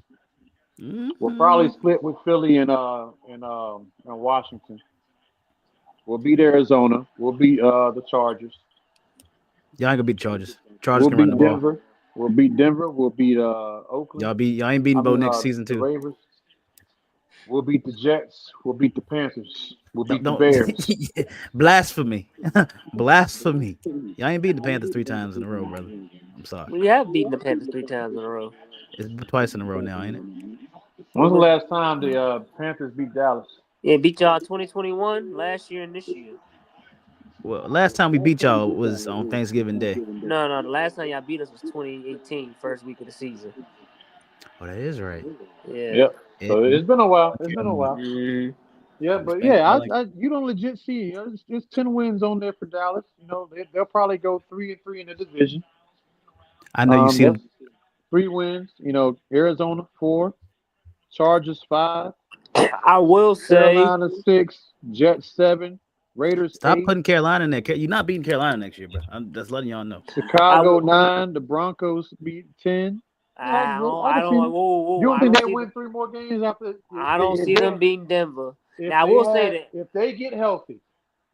Mm-hmm. We'll probably split with Philly and Washington. We'll beat Arizona. We'll beat the Chargers. Y'all ain't gonna beat the Chargers. Chargers We'll can run the beat ball. Denver. We'll beat Denver. We'll beat Oakland. Y'all ain't beating Bo next season The too. Ravens. We'll beat the Jets. We'll beat the Panthers. We'll beat the Don't Bears. blasphemy. Blasphemy. Y'all ain't beating the Panthers 3 times in a row, brother. I'm sorry. We have beaten the Panthers 3 times in a row. It's twice in a row now, ain't it? When's the last time the Panthers beat Dallas? Yeah, beat y'all 2021 last year and this year. Well, last time we beat y'all was on Thanksgiving Day. No, the last time y'all beat us was 2018, first week of the season. Oh, that is right. Yeah. Yep. So it's been a while. It's been a while. Mhm. Yeah, but Respect, yeah, I like- you don't legit see. There's 10 wins on there for Dallas. They'll probably go 3-3 in the division. I know you see them. That's 3 wins. Arizona 4, Chargers 5, I will say, Carolina 6, Jets 7, Raiders Stop 8, putting Carolina in there. You're not beating Carolina next year, bro. I'm just letting y'all know. Chicago 9, the Broncos beat 10. I don't. You don't I think don't they see win 3 more games after? I don't see them beating Denver. If Now I they will say that. if they get healthy,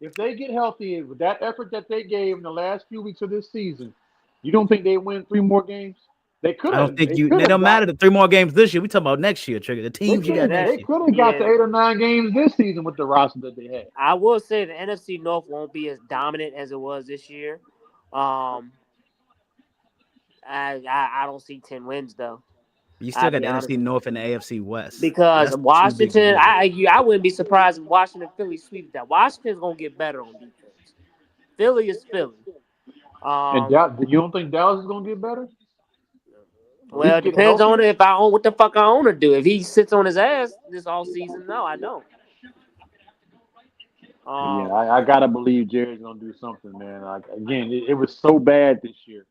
with that effort that they gave in the last few weeks of this season, you don't think they win 3 more games? They could. I don't think they don't matter the 3 more games this year. We talking about next year, Trigger. The teams you got next They year. could have got to 8 or 9 games this season with the roster that they had. I will say the NFC North won't be as dominant as it was this year. I don't see 10 wins though. You still got the NFC North and the AFC West. Because That's Washington, I wouldn't be surprised if Washington Philly sweep that. Washington's gonna get better on defense. Philly is Philly. And you don't think Dallas is gonna get better? Well, it depends on if I own what the fuck I own to do. If he sits on his ass this all season, no, I don't. I gotta believe Jerry's gonna do something, man. Like again, it was so bad this year.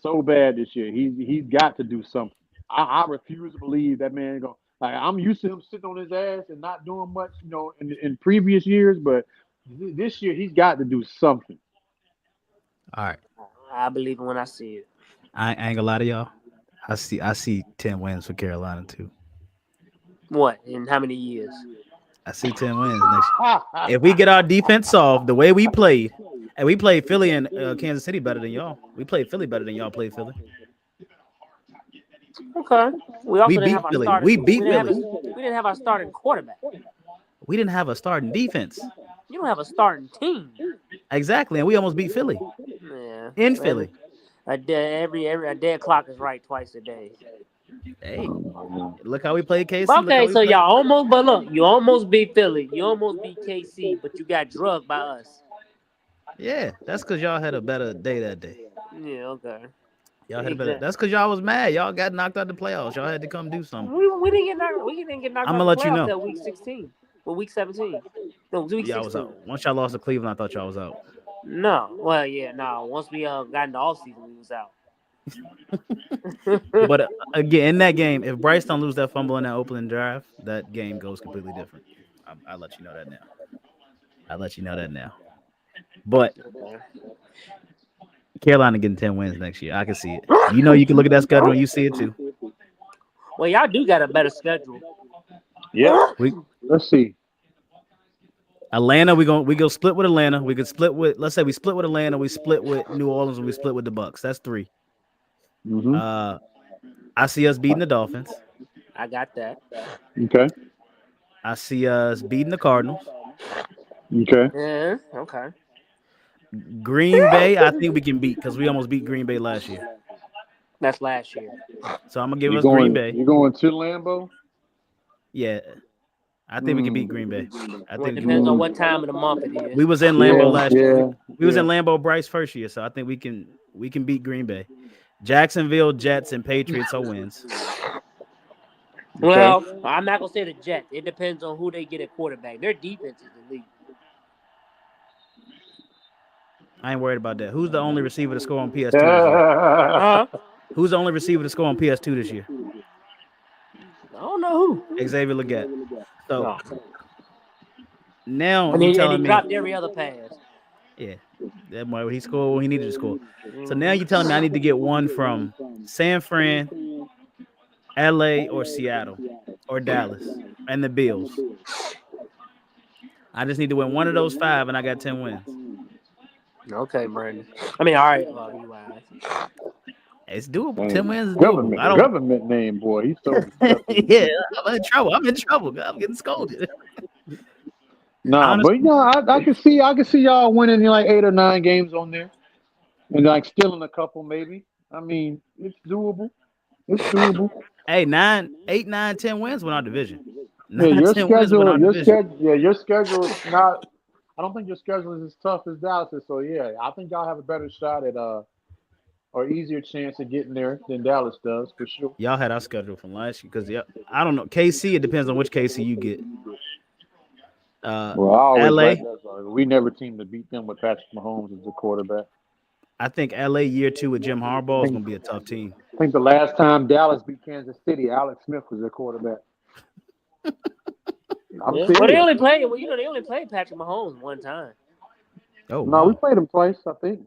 He's got to do something. I refuse to believe that man going. Like I'm used to him sitting on his ass and not doing much, in previous years, but this year he's got to do something. All right. I believe it when I see it. I ain't gonna lie to y'all. I see 10 wins for Carolina too. What? In how many years? I see 10 wins next year. If we get our defense off the way we played, and we played Philly and Kansas City better than y'all. We played Philly better than y'all played Philly. Okay. We also didn't beat have our Philly. starting. We beat Philly. We didn't have our starting quarterback. We didn't have a starting defense. You don't have a starting team. Exactly, and we almost beat Philly. Yeah. In Philly. A dead clock is right twice a day. Hey, look how we played KC. Okay, so you almost beat Philly. You almost beat KC, but you got drugged by us. Yeah, that's because y'all had a better day that day. Yeah, okay. Y'all had a better. That's because y'all was mad. Y'all got knocked out the playoffs. Y'all had to come do something. We didn't get knocked. We didn't get knocked out. I'm gonna let you know. Till week 16. Well, week 17. No, week 16. Y'all was out. Once y'all lost to Cleveland, I thought y'all was out. No. Well, yeah, no. Once we got into all season, we was out. But again, in that game, if Bryce don't lose that fumble in that opening drive, that game goes completely different. I'll let you know that now. But Carolina getting 10 wins next year. I can see it. You can look at that schedule and you see it too. Well, y'all do got a better schedule. Yeah. Let's see. Atlanta, we go split with Atlanta. We could split with, let's say we split with Atlanta, we split with New Orleans, and we split with the Bucks. That's 3. Mm-hmm. I see us beating the Dolphins. I got that. Okay. I see us beating the Cardinals. Okay. Yeah. Okay. Green Bay, I think we can beat because we almost beat Green Bay last year. That's last year. So I'm gonna give us Green Bay. You going to Lambeau? Yeah, I think we can beat Green Bay. I think it depends on what time of the month it is. We was in Lambeau last year. We was in Yeah. Lambeau Bryce first year, so I think we can beat Green Bay. Jacksonville, Jets, and Patriots are wins. Well, I'm not gonna say the Jets. It depends on who they get at quarterback. Their defense is elite. I ain't worried about that. Who's the only receiver to score on PS2 this year? Who's the only receiver to score on PS2 this year? I don't know who. Xavier Legette. So now And you he telling me, dropped every other pass. yeah, that boy, he scored when he needed to score. So now you're telling me I need to get one from San Fran, LA, or Seattle, or Dallas, and the Bills. I just need to win one of those 5, and I got 10 wins. Okay, Brandon. I mean, all right, B-Wise. It's doable. Dang. 10 wins is doable. I don't. Government name, boy. He's so disgusting. Yeah, I'm in trouble. I'm getting scolded. Nah, Honestly, but I can see y'all winning like 8 or 9 games on there, and like stealing a couple maybe. I mean, it's doable. It's doable. hey, 8, 9, 10 wins win our division. Yeah, 9, 10 wins win our division. your schedule is not. I don't think your schedule is as tough as Dallas's. So yeah, I think y'all have a better shot at or easier chance of getting there than Dallas does for sure. Y'all had our schedule from last year because I don't know. KC, it depends on which KC you get. Well, I always LA, like that. We never seem to beat them with Patrick Mahomes as the quarterback. I think LA year 2 with Jim Harbaugh is going to be a tough team. I think the last time Dallas beat Kansas City, Alex Smith was their quarterback. Well, they only played. Well, they only played Patrick Mahomes one time. Oh no, we played him twice, I think.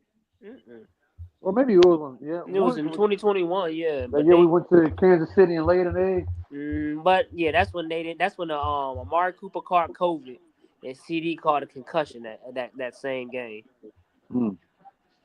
Or maybe it was one. Yeah, it was in 2021. Yeah, but we went to Kansas City and laid an egg. But yeah, that's when they did. That's when the Amari Cooper caught COVID and CD caught a concussion that same game.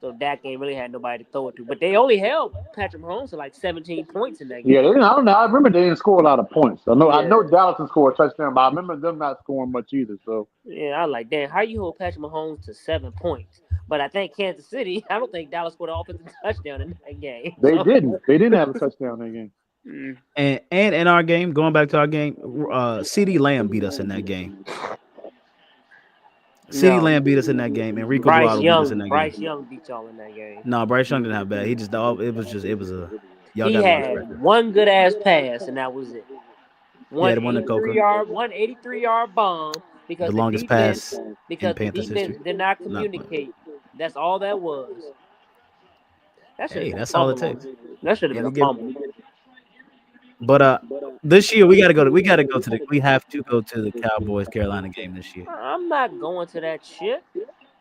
So that game really had nobody to throw it to. But they only held Patrick Mahomes to like 17 points in that game. Yeah, I don't know. I remember they didn't score a lot of points. I know Dallas didn't score a touchdown, but I remember them not scoring much either. So yeah, I was like, damn, how you hold Patrick Mahomes to 7 points? But I think Kansas City, I don't think Dallas scored an offensive touchdown in that game. They didn't. They didn't have a touchdown in that game. And in our game, going back to our game, CeeDee Lamb beat us in that game. CeeDee Lamb beat us in that game, and Rico Dowdle beat us in that game. Bryce Young beat y'all in that game. No, Bryce Young didn't have bad. He He had one good ass pass, and that was it. One 83-yard bomb because the longest pass because the defense did not communicate. That's all that was. That's all it takes. That should have been a fumble. But this year we have to go to the Cowboys Carolina game this year. I'm not going to that shit.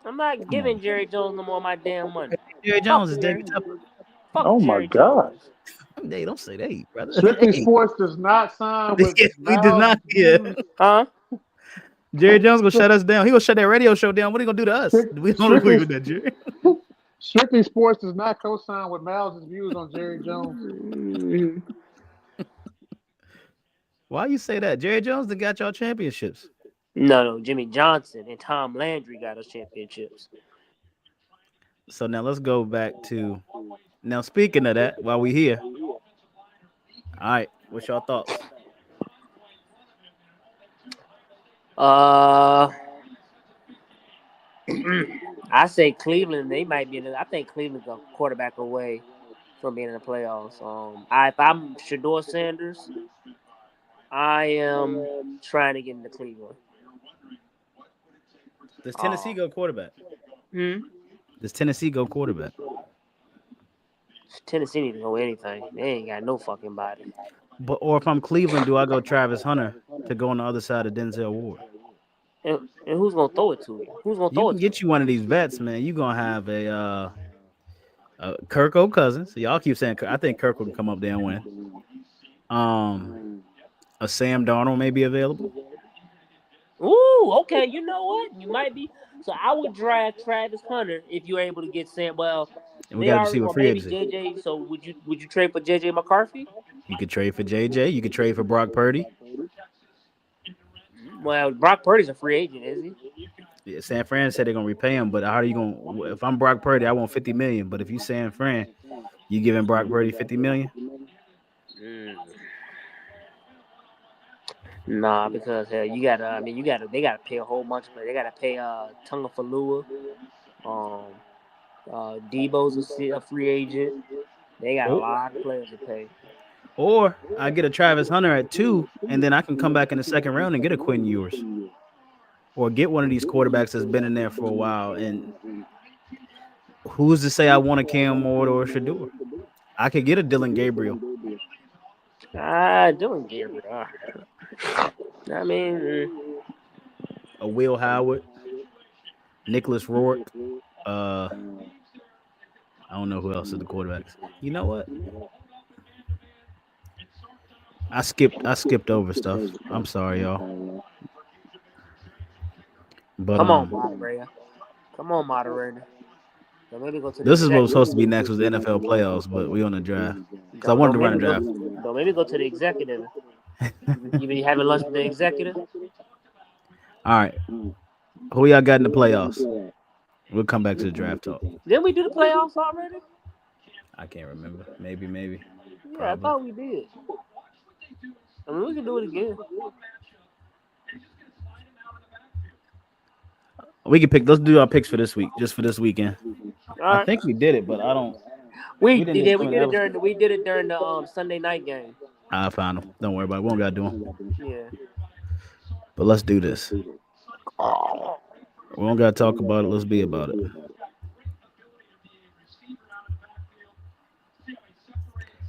I'm not giving Jerry Jones no more of my damn money. Jerry Jones is David Tepper. Oh my God. Hey, don't say that, brother. Strictly Sports does not sign with. We did not. Yeah. Huh? Jerry Jones gonna shut us down. He gonna shut that radio show down. What are you gonna do to us? We don't agree with that, Jerry. Strictly Sports does not co-sign with Miles' views on Jerry Jones. Why you say that? Jerry Jones that got y'all championships. No, Jimmy Johnson and Tom Landry got us championships. So now let's go back to now. Speaking of that, while we here, all right, what's your thoughts? I say Cleveland. They might be. I think Cleveland's a quarterback away from being in the playoffs. If I'm Shedeur Sanders, I am trying to get into Cleveland. Does Tennessee go quarterback? Does Tennessee go quarterback? Tennessee need to go anything. They ain't got no fucking body. Or if I'm Cleveland, do I go Travis Hunter to go on the other side of Denzel Ward? And who's gonna throw it to you? Who's gonna throw it? Get you one of these vets, man. You gonna have a Kirk Cousins. Y'all keep saying I think Kirk will come up there and win. A Sam Darnold may be available. Ooh, okay. You know what? You might be. So I would draft Travis Hunter if you're able to get Sam. Well, and we got to see what free agency. JJ. So would you trade for JJ McCarthy? You could trade for JJ. You could trade for Brock Purdy. Well, Brock Purdy's a free agent, is he? Yeah, San Fran said they're gonna repay him, but how are you gonna? If I'm Brock Purdy, I want $50 million. But if you San Fran, you giving Brock Purdy $50 million? Nah, because they gotta pay a whole bunch of money. They gotta pay Tungafalua. Debo's a free agent. They got a lot of players to pay. Or I get a Travis Hunter at 2, and then I can come back in the second round and get a Quinn Ewers. Or get one of these quarterbacks that's been in there for a while. And who's to say I want a Cam Ward or a Shedeur? I could get a Dylan Gabriel. Dylan Gabriel. I mean, a Will Howard, Nicholas Rourke. I don't know who else is the quarterbacks. You know what? I skipped over stuff. I'm sorry, y'all. But Come on, moderator. Come on, moderator. Don't make me go to the this is what was executive. supposed to be next was the NFL playoffs, but we on the draft because I wanted to run a draft. Don't make me go to the executive. You be having lunch with the executive? All right, who y'all got in the playoffs? We'll come back to the draft talk. Didn't we do the playoffs already? I can't remember. Maybe. Yeah, Probably. I thought we did. I mean, we can do it again. We can pick. Let's do our picks for this week, just for this weekend. All right. I think we did it, but I don't. We didn't did do it. We something did it during the Sunday night game. I found them. Don't worry about it. We don't gotta do them. Yeah. But let's do this. We don't gotta talk about it. Let's be about it.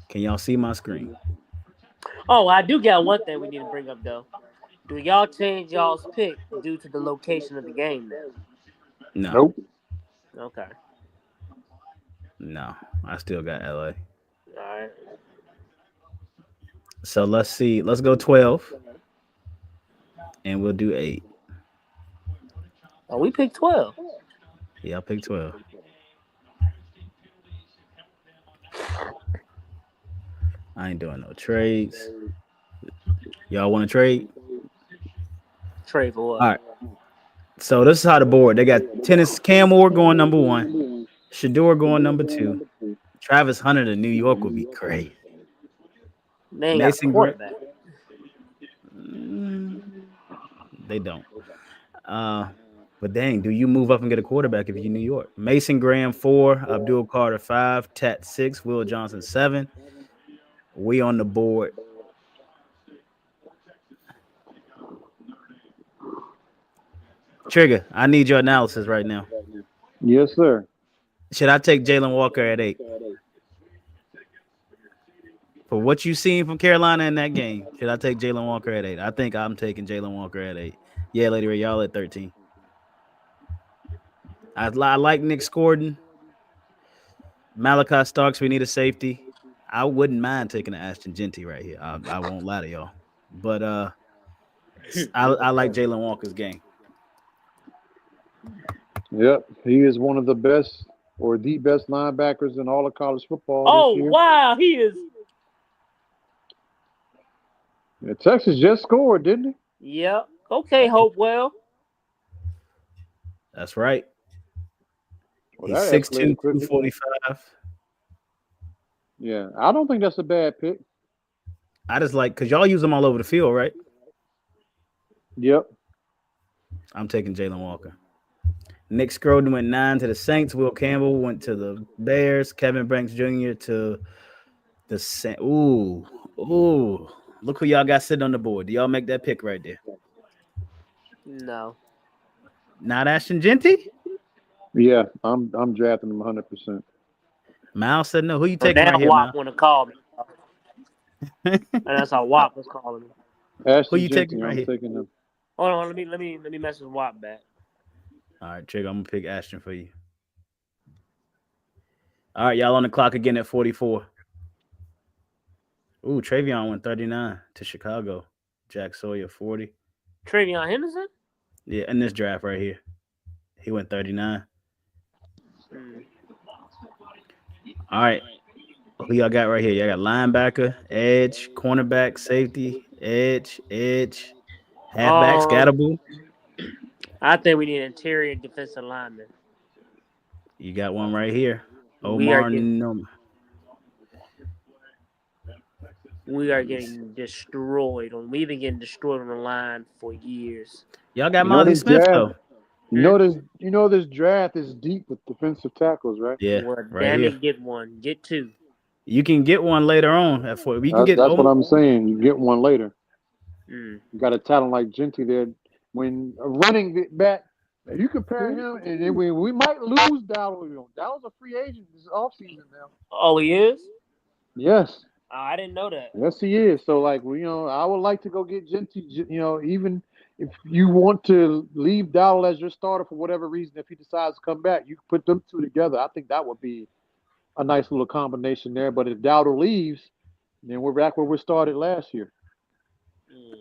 Can y'all see my screen? Oh, I do got one thing we need to bring up though. Do y'all change y'all's pick due to the location of the game now? No. Nope. Okay. No. I still got LA. All right. So let's see. Let's go 12. And we'll do 8. Oh, we picked 12. Yeah, I'll pick 12. I ain't doing no trades. Y'all want to trade? Trade for what? All right. So this is how the board. They got tennis Cam Ward going number 1. Shador going number 2. Travis Hunter to New York would be great. They ain't Mason got a quarterback. They don't. But dang, do you move up and get a quarterback if you're New York? Mason Graham 4, Abdul Carter 5, Tat 6, Will Johnson 7. We on the board. Trigger, I need your analysis right now. Yes, sir. Should I take Jalen Walker at 8? For what you've seen from Carolina in that game, should I take Jalen Walker at 8? I think I'm taking Jalen Walker at 8. Yeah, Lady Ray, y'all at 13. I like Nick Scorden. Malachi Starks, we need a safety. I wouldn't mind taking an Ashton Genty right here. I won't lie to y'all. But I like Jalen Walker's game. Yep, he is one of the best or the best linebackers in all of college football. Oh, this year. wow. He is. Yeah, Texas just scored, didn't he? Yep. Okay, Hopewell. That's right. Well, He's that 6'2", escalated quickly. 245. Yeah, I don't think that's a bad pick. I just like because y'all use them all over the field, right? Yep. I'm taking Jalen Walker. Nick Scroden went 9 to the Saints. Will Campbell went to the Bears. Kevin Banks Jr. to the Saints. Ooh. Look who y'all got sitting on the board. Do y'all make that pick right there? No. Not Ashton Genty? Yeah, I'm drafting him 100%. Miles said no. Who you taking Now right here, Wop Miles? want to call me. And that's how Wop was calling me. Ashton Who you taking Genty, right I'm here? taking him. Hold on, let me message Wop back. All right, Trigger, I'm going to pick Ashton for you. All right, y'all on the clock again at 44. Ooh, Travion went 39 to Chicago. Jack Sawyer, 40. Travion Henderson? Yeah, in this draft right here. He went 39. All right. Who y'all got right here? Y'all got linebacker, edge, cornerback, safety, edge, halfback, Scatterboo. I think we need an interior defensive lineman. You got one right here. We are Omar Noma. getting destroyed. We've been getting destroyed on the line for years. Y'all got You know Mozzie this Smith, draft- though. You know this draft is deep with defensive tackles, right? Yeah, Well, right damn here. it, get one. Get two. You can get one later on. At 4. You can get That's what Omar. I'm saying. You get one later. Mm. You got a talent like Genty there. When a running back, you compare him, and then we might lose Dowell. Dowell's a free agent this offseason now. Oh, he is? Yes. Oh, I didn't know that. Yes, he is. So, like, I would like to go get Genty. Even if you want to leave Dowell as your starter for whatever reason, if he decides to come back, you can put them two together. I think that would be a nice little combination there. But if Dowell leaves, then we're back where we started last year.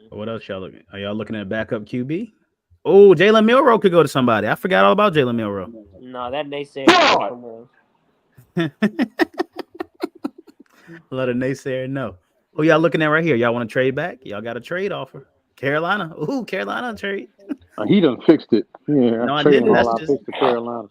What else y'all looking? Are y'all looking at backup QB? Oh, Jalen Milroe could go to somebody. I forgot all about Jalen Milroe. No, that naysayer. Let a naysayer know. Who y'all looking at right here? Y'all want to trade back? Y'all got a trade offer. Carolina. Ooh, Carolina trade. He done fixed it. Yeah, No, I I'm trading didn't. all That's our just picks to Carolina.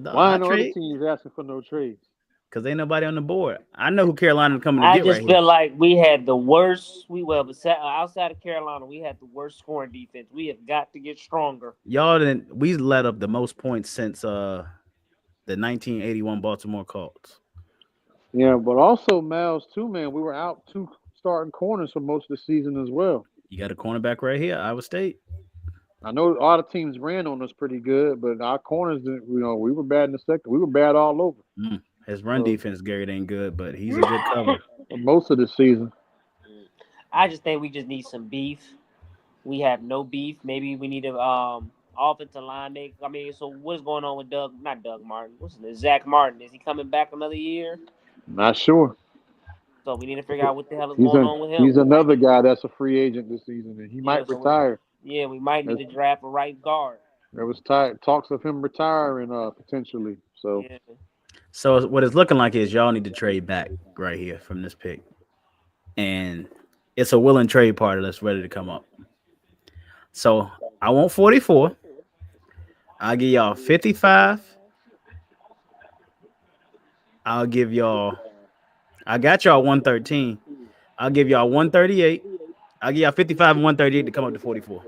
Why I ain't no other trade teams asking for no trades? because ain't nobody on the board. I know who Carolina's coming to I get just right feel here. like we had the worst. Outside of Carolina, we had the worst scoring defense. We have got to get stronger. Y'all didn't. We let up the most points since the 1981 Baltimore Colts. Yeah, but also Miles too, man. We were out 2 starting corners for most of the season as well. You got a cornerback right here, Iowa State. I know a lot of teams ran on us pretty good, but our corners, we were bad in the second. We were bad all over. His run defense, Garrett, ain't good, but he's a good cover. Most of the season. I just think we just need some beef. We have no beef. Maybe we need a offensive line. So what is going on with Doug? Not Doug Martin. What's his name? Zach Martin. Is he coming back another year? Not sure. So we need to figure out what the hell is going on with him. He's another guy that's a free agent this season, and he might retire. We might need to draft a right guard. There was talks of him retiring potentially. So, So what it's looking like is y'all need to trade back right here from this pick, and it's a willing trade party that's ready to come up. So I want 44. I'll give y'all 55. I'll give y'all. I got y'all 113. I'll give y'all 138. I'll give y'all 55 and 138 to come up to 44.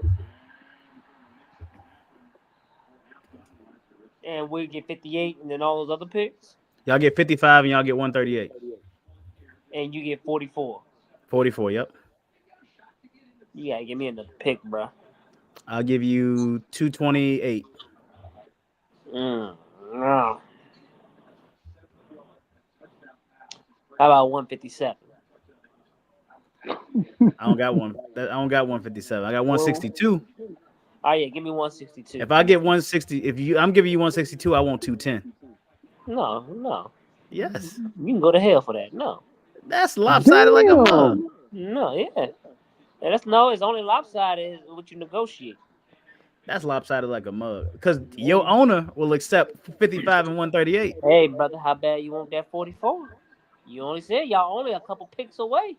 And we get 58 and then all those other picks? Y'all get 55 and y'all get 138. And you get 44. 44, yep. You gotta give me another pick, bro. I'll give you 228. No. How about 157? I don't got 157. I got 162. Oh yeah, give me 162. If I get 160, I'm giving you 162, I want 210. No. Yes. You can go to hell for that. No. That's lopsided like a mug. No, yeah. It's only lopsided is what you negotiate. That's lopsided like a mug. Because your owner will accept 55 and 138. Hey, brother, how bad you want that 44? You only said y'all only a couple picks away.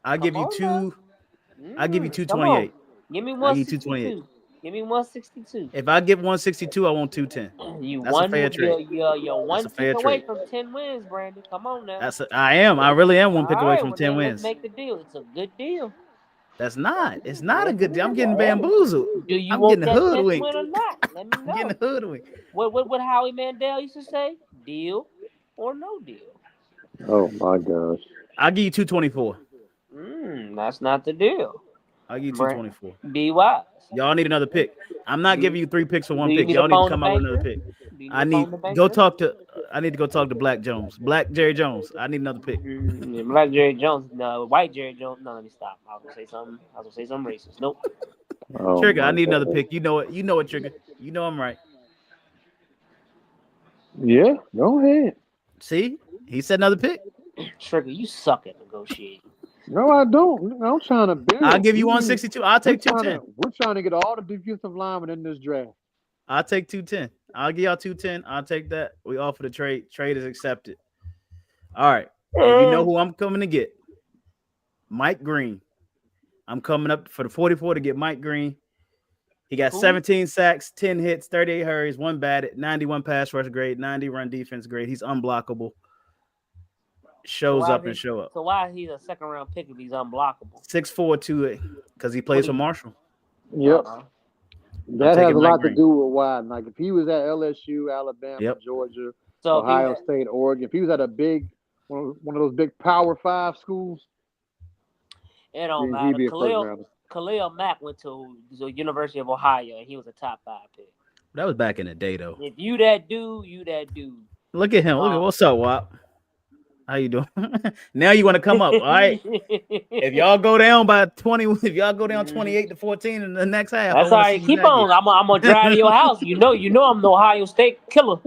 I'll give you 228. Give me 162. Give me 162. If I get 162, I want 210. That's a fair trade. You're one pick away from 10 wins, Brandon. Come on now. I really am one pick away from 10 wins. Let's make the deal. It's a good deal. That's not. It's not a good deal. I'm getting bamboozled. Do you I'm want getting that hoodwinked. win or not? Let me know. I'm getting hoodwinked. What Howie Mandel used to say? Deal or no deal. Oh my gosh. I'll give you 224. That's not the deal. I'll give you 224. Be wise. Y'all need another pick. I'm not giving you 3 picks for 1 pick. Y'all need to come out with another pick. I need to go talk to Black Jones. Black Jerry Jones. I need another pick. Black Jerry Jones. No, white Jerry Jones. No, let me stop. I was gonna say something racist. Nope. Trigger, I need another pick. You know it. You know it, Trigger. You know I'm right. Yeah, go ahead. See? He said another pick. Trigger, you suck at negotiating. No, I don't. I'm trying to build. I'll give you 162. I'll take 210. We're trying to get all the defensive linemen in this draft. I'll take 210. I'll give y'all 210. I'll take that. We offer the trade. Trade is accepted. All right. And you know who I'm coming to get? Mike Green. I'm coming up for the 44 to get Mike Green. He got 17 sacks, 10 hits, 38 hurries, 1 batted, 91 pass rush grade, 90 run defense grade. He's unblockable. Shows up and show up. So why he's a second round pick if he's unblockable? 6'4", 2'8", because he plays for Marshall. Yep. That has a lot to do with why. Like if he was at LSU, Alabama, Georgia, Ohio State, Oregon, if he was at a big one of those big Power 5 schools, it don't matter. Khalil Mack went to the University of Ohio and he was a top 5 pick. That was back in the day, though. If you that dude, you that dude. Look at him. Look at what's up, Wop. How you doing? Now you want to come up, all right? If y'all go down by 20, if y'all go down 28-14 in the next half, that's all right. Keep on. I'm gonna drive to your house. You know I'm the Ohio State killer.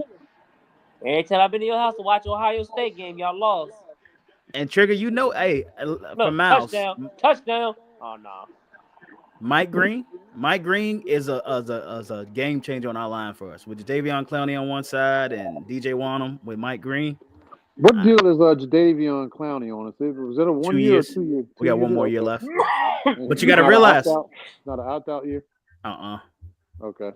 Every time I've been to your house to watch Ohio State game, y'all lost. And Trigger, hey, for Miles. Touchdown. Oh no. Mike Green. Mike Green is a game changer on our line for us with Jadeveon Clowney on one side and DJ Wanham with Mike Green. What deal is Jadeveon Clowney on? Was it a 1 year or 2 year? We got one more year Okay. left. And But you he's got to not an realize. opt-out? Not an opt-out year? Okay.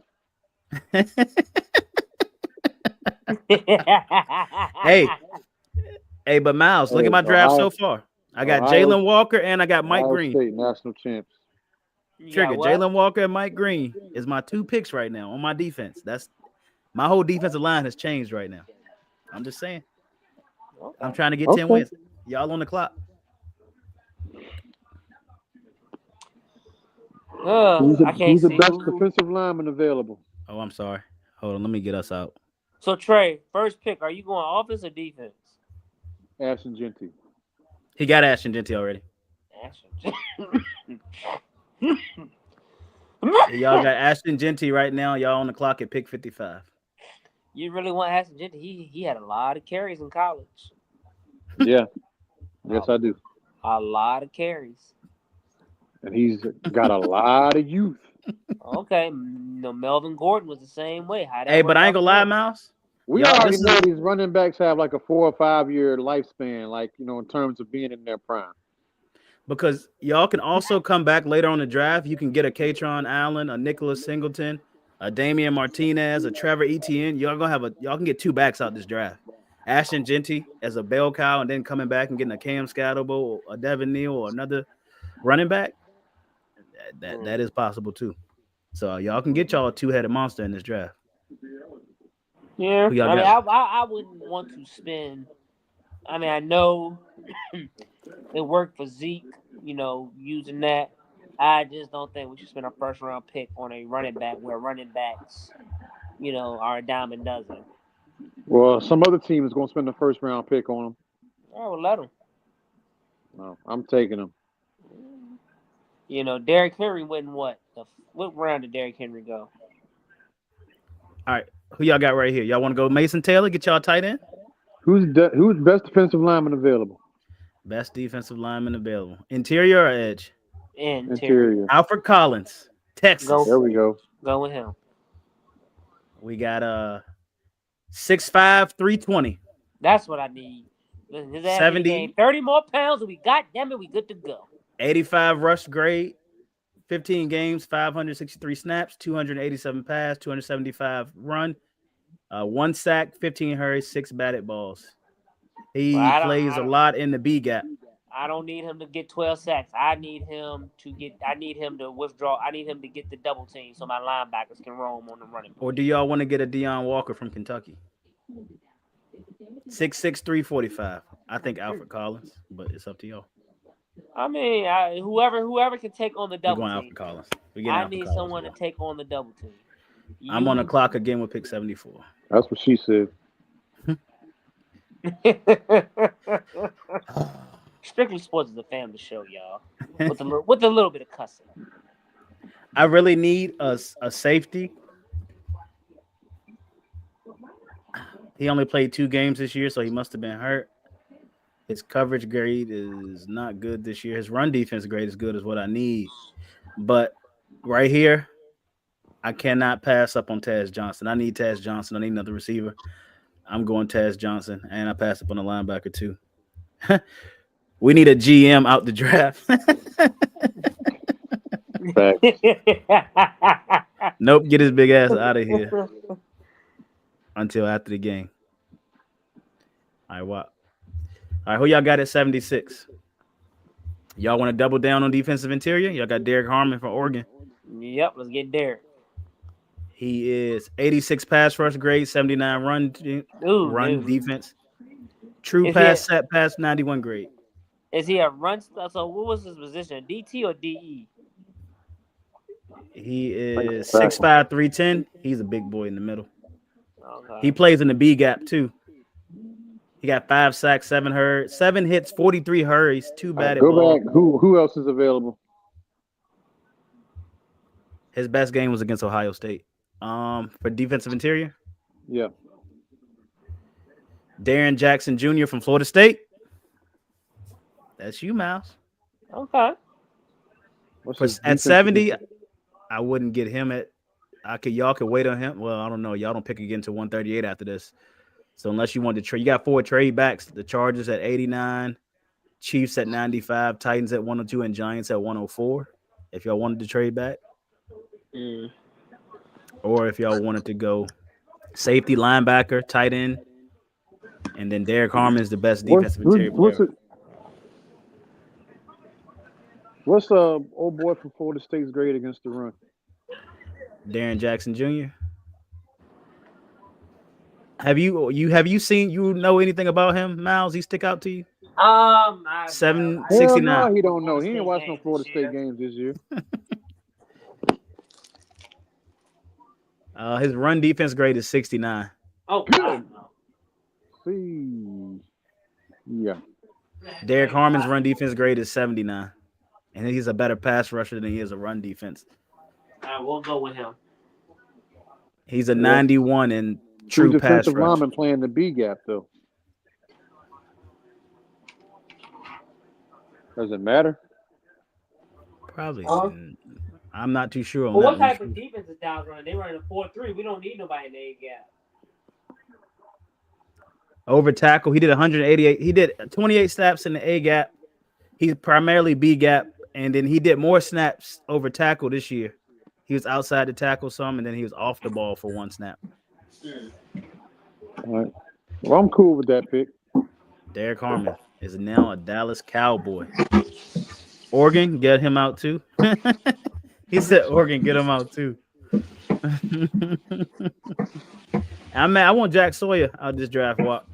Hey, but Miles, look at my draft so far. I got Jalen Walker and I got Mike Green. State national champs. Trigger, Jalen Walker and Mike Green is my 2 picks right now on my defense. That's my whole defensive line has changed right now. I'm just saying. I'm trying to get 10 wins. Y'all on the clock. Who's the best defensive lineman available? Oh, I'm sorry. Hold on. Let me get us out. So, Trey, first pick, are you going offense or defense? Ashton Genty. He got Ashton Genty already. Y'all got Ashton Genty right now. Y'all on the clock at pick 55. You really want Ashton Genty? He had a lot of carries in college. Yeah. Yes, I do. A lot of carries. And he's got a lot of youth. Okay. No, Melvin Gordon was the same way. Hey, but I ain't gonna lie, Mouse. We already know these running backs have like a 4 or 5 year lifespan, like, in terms of being in their prime. Because y'all can also come back later on the draft. You can get a Katron Allen, a Nicholas Singleton, a Damian Martinez, a Trevor Etienne. Y'all can get 2 backs out this draft. Ashton Genty as a bell cow, and then coming back and getting a Cam Scatterbo, a Devin Neal, or another running back. That is possible too. So y'all can get y'all a 2-headed monster in this draft. Yeah, I wouldn't want to spend. I mean, I know it worked for Zeke, using that. I just don't think we should spend a first round pick on a running back where running backs, are a dime a dozen. Well, some other team is going to spend the first round pick on him. Oh, well, let them. No, I'm taking him. Derrick Henry went in what round did Derrick Henry go? All right, who y'all got right here? Y'all want to go Mason Taylor? Get y'all tight end. Who's best defensive lineman available? Best defensive lineman available. Interior or edge? Interior. Alfred Collins, Texas. There we go. Go with him. We got 6'5", 320. That's what I need. His 70, 30 more pounds, and we good to go. 85 rush grade, 15 games, 563 snaps, 287 pass, 275 run, 1 sack, 15 hurries, 6 batted balls. He plays a lot in the B gap. I don't need him to get 12 sacks. I need him to withdraw. I need him to get the double team so my linebackers can roam on the running. Or do y'all want to get a Deion Walker from Kentucky? 6'6", 345. I think Alfred Collins, but it's up to y'all. I mean, whoever can take on the double team. Alfred Collins. I need someone to take on the double team. I'm on the clock again with pick 74. That's what she said. Strictly Sports is a family show, y'all. With a little bit of cussing. I really need a safety. He only played 2 games this year, so he must have been hurt. His coverage grade is not good this year. His run defense grade is good as what I need. But right here, I cannot pass up on Taz Johnson. I need Taz Johnson. I need another receiver. I'm going Taz Johnson, and I pass up on the linebacker too. We need a GM out the draft. Nope, get his big ass out of here until after the game. All right, what? All right, who y'all got at 76? Y'all want to double down on defensive interior? Y'all got Derek Harmon from Oregon. Yep, let's get Derek. He is 86 pass rush grade, 79 run defense. True pass, set pass, 91 grade. Is he a run? So what was his position? DT or DE? He is 6'5", 310. He's a big boy in the middle. Okay. He plays in the B gap too. He got 5 sacks, 7 hits, 43 hurries, 2 batted balls. Go back. Who else is available? His best game was against Ohio State. For defensive interior? Yeah. Darren Jackson Jr. from Florida State. That's you, Miles. Okay. At 70, I wouldn't get him at. Y'all could wait on him. Well, I don't know. Y'all don't pick again to 138 after this. So unless you want to trade, you got 4 trade backs. The Chargers at 89, Chiefs at 95, Titans at 102, and Giants at 104. If y'all wanted to trade back, or if y'all wanted to go safety, linebacker, tight end, and then Derek Harmon is the best defensive interior player. What's old boy from Florida State's grade against the run? Darren Jackson Jr. Have you seen anything about him, Miles? He stick out to you? 769. No, he don't know. He ain't watched no Florida State games this year. His run defense grade is 69. Oh, God. See, yeah. Derek Harmon's run defense grade is 79, and he's a better pass rusher than he is a run defense. All right, we'll go with him. He's a 91 in true pass defensive rush. lineman playing the B gap though. Does it matter? Probably. I'm not too sure on Well, that. what type of defense is Dallas running? They running a 4-3. We don't need nobody in the A gap. Over tackle, he did 188. He did 28 snaps in the A gap. He's primarily B gap, and then he did more snaps over tackle this year. He was outside the tackle some, and then he was off the ball for 1 snap. All right. Well, I'm cool with that pick. Derek Harmon is now a Dallas Cowboy. Oregon, get him out too. He said Oregon, get him out too. I want Jack Sawyer out this draft walk.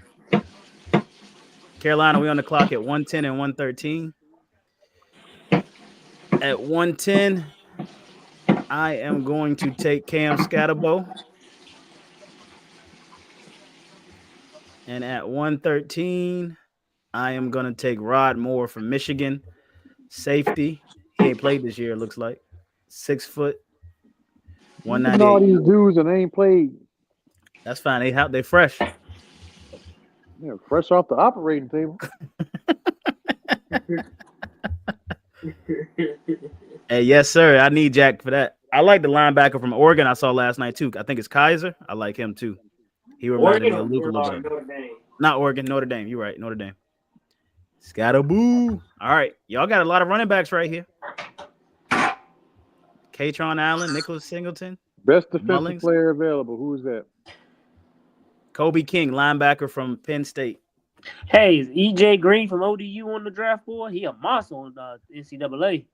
Carolina, we on the clock at 110 and 113. At 110, I am going to take Cam Scatterbo. And at 113, I am going to take Rod Moore from Michigan. Safety. He ain't played this year, it looks like. 6 foot, 198. All these dudes and they ain't played. That's fine. They fresh. Yeah, fresh off the operating table. Hey, yes, sir. I need Jack for that. I like the linebacker from Oregon I saw last night, too. I think it's Kaiser. I like him, too. He reminded me of Luke a little bit. Not Oregon, Notre Dame. You're right, Notre Dame. Scatterboo. All right. Y'all got a lot of running backs right here. Katron Allen, Nicholas Singleton. Best defensive Mullings. player available. Who is that? Kobe King, linebacker from Penn State. Hey, is EJ Green from ODU on the draft board? He a monster on the NCAA.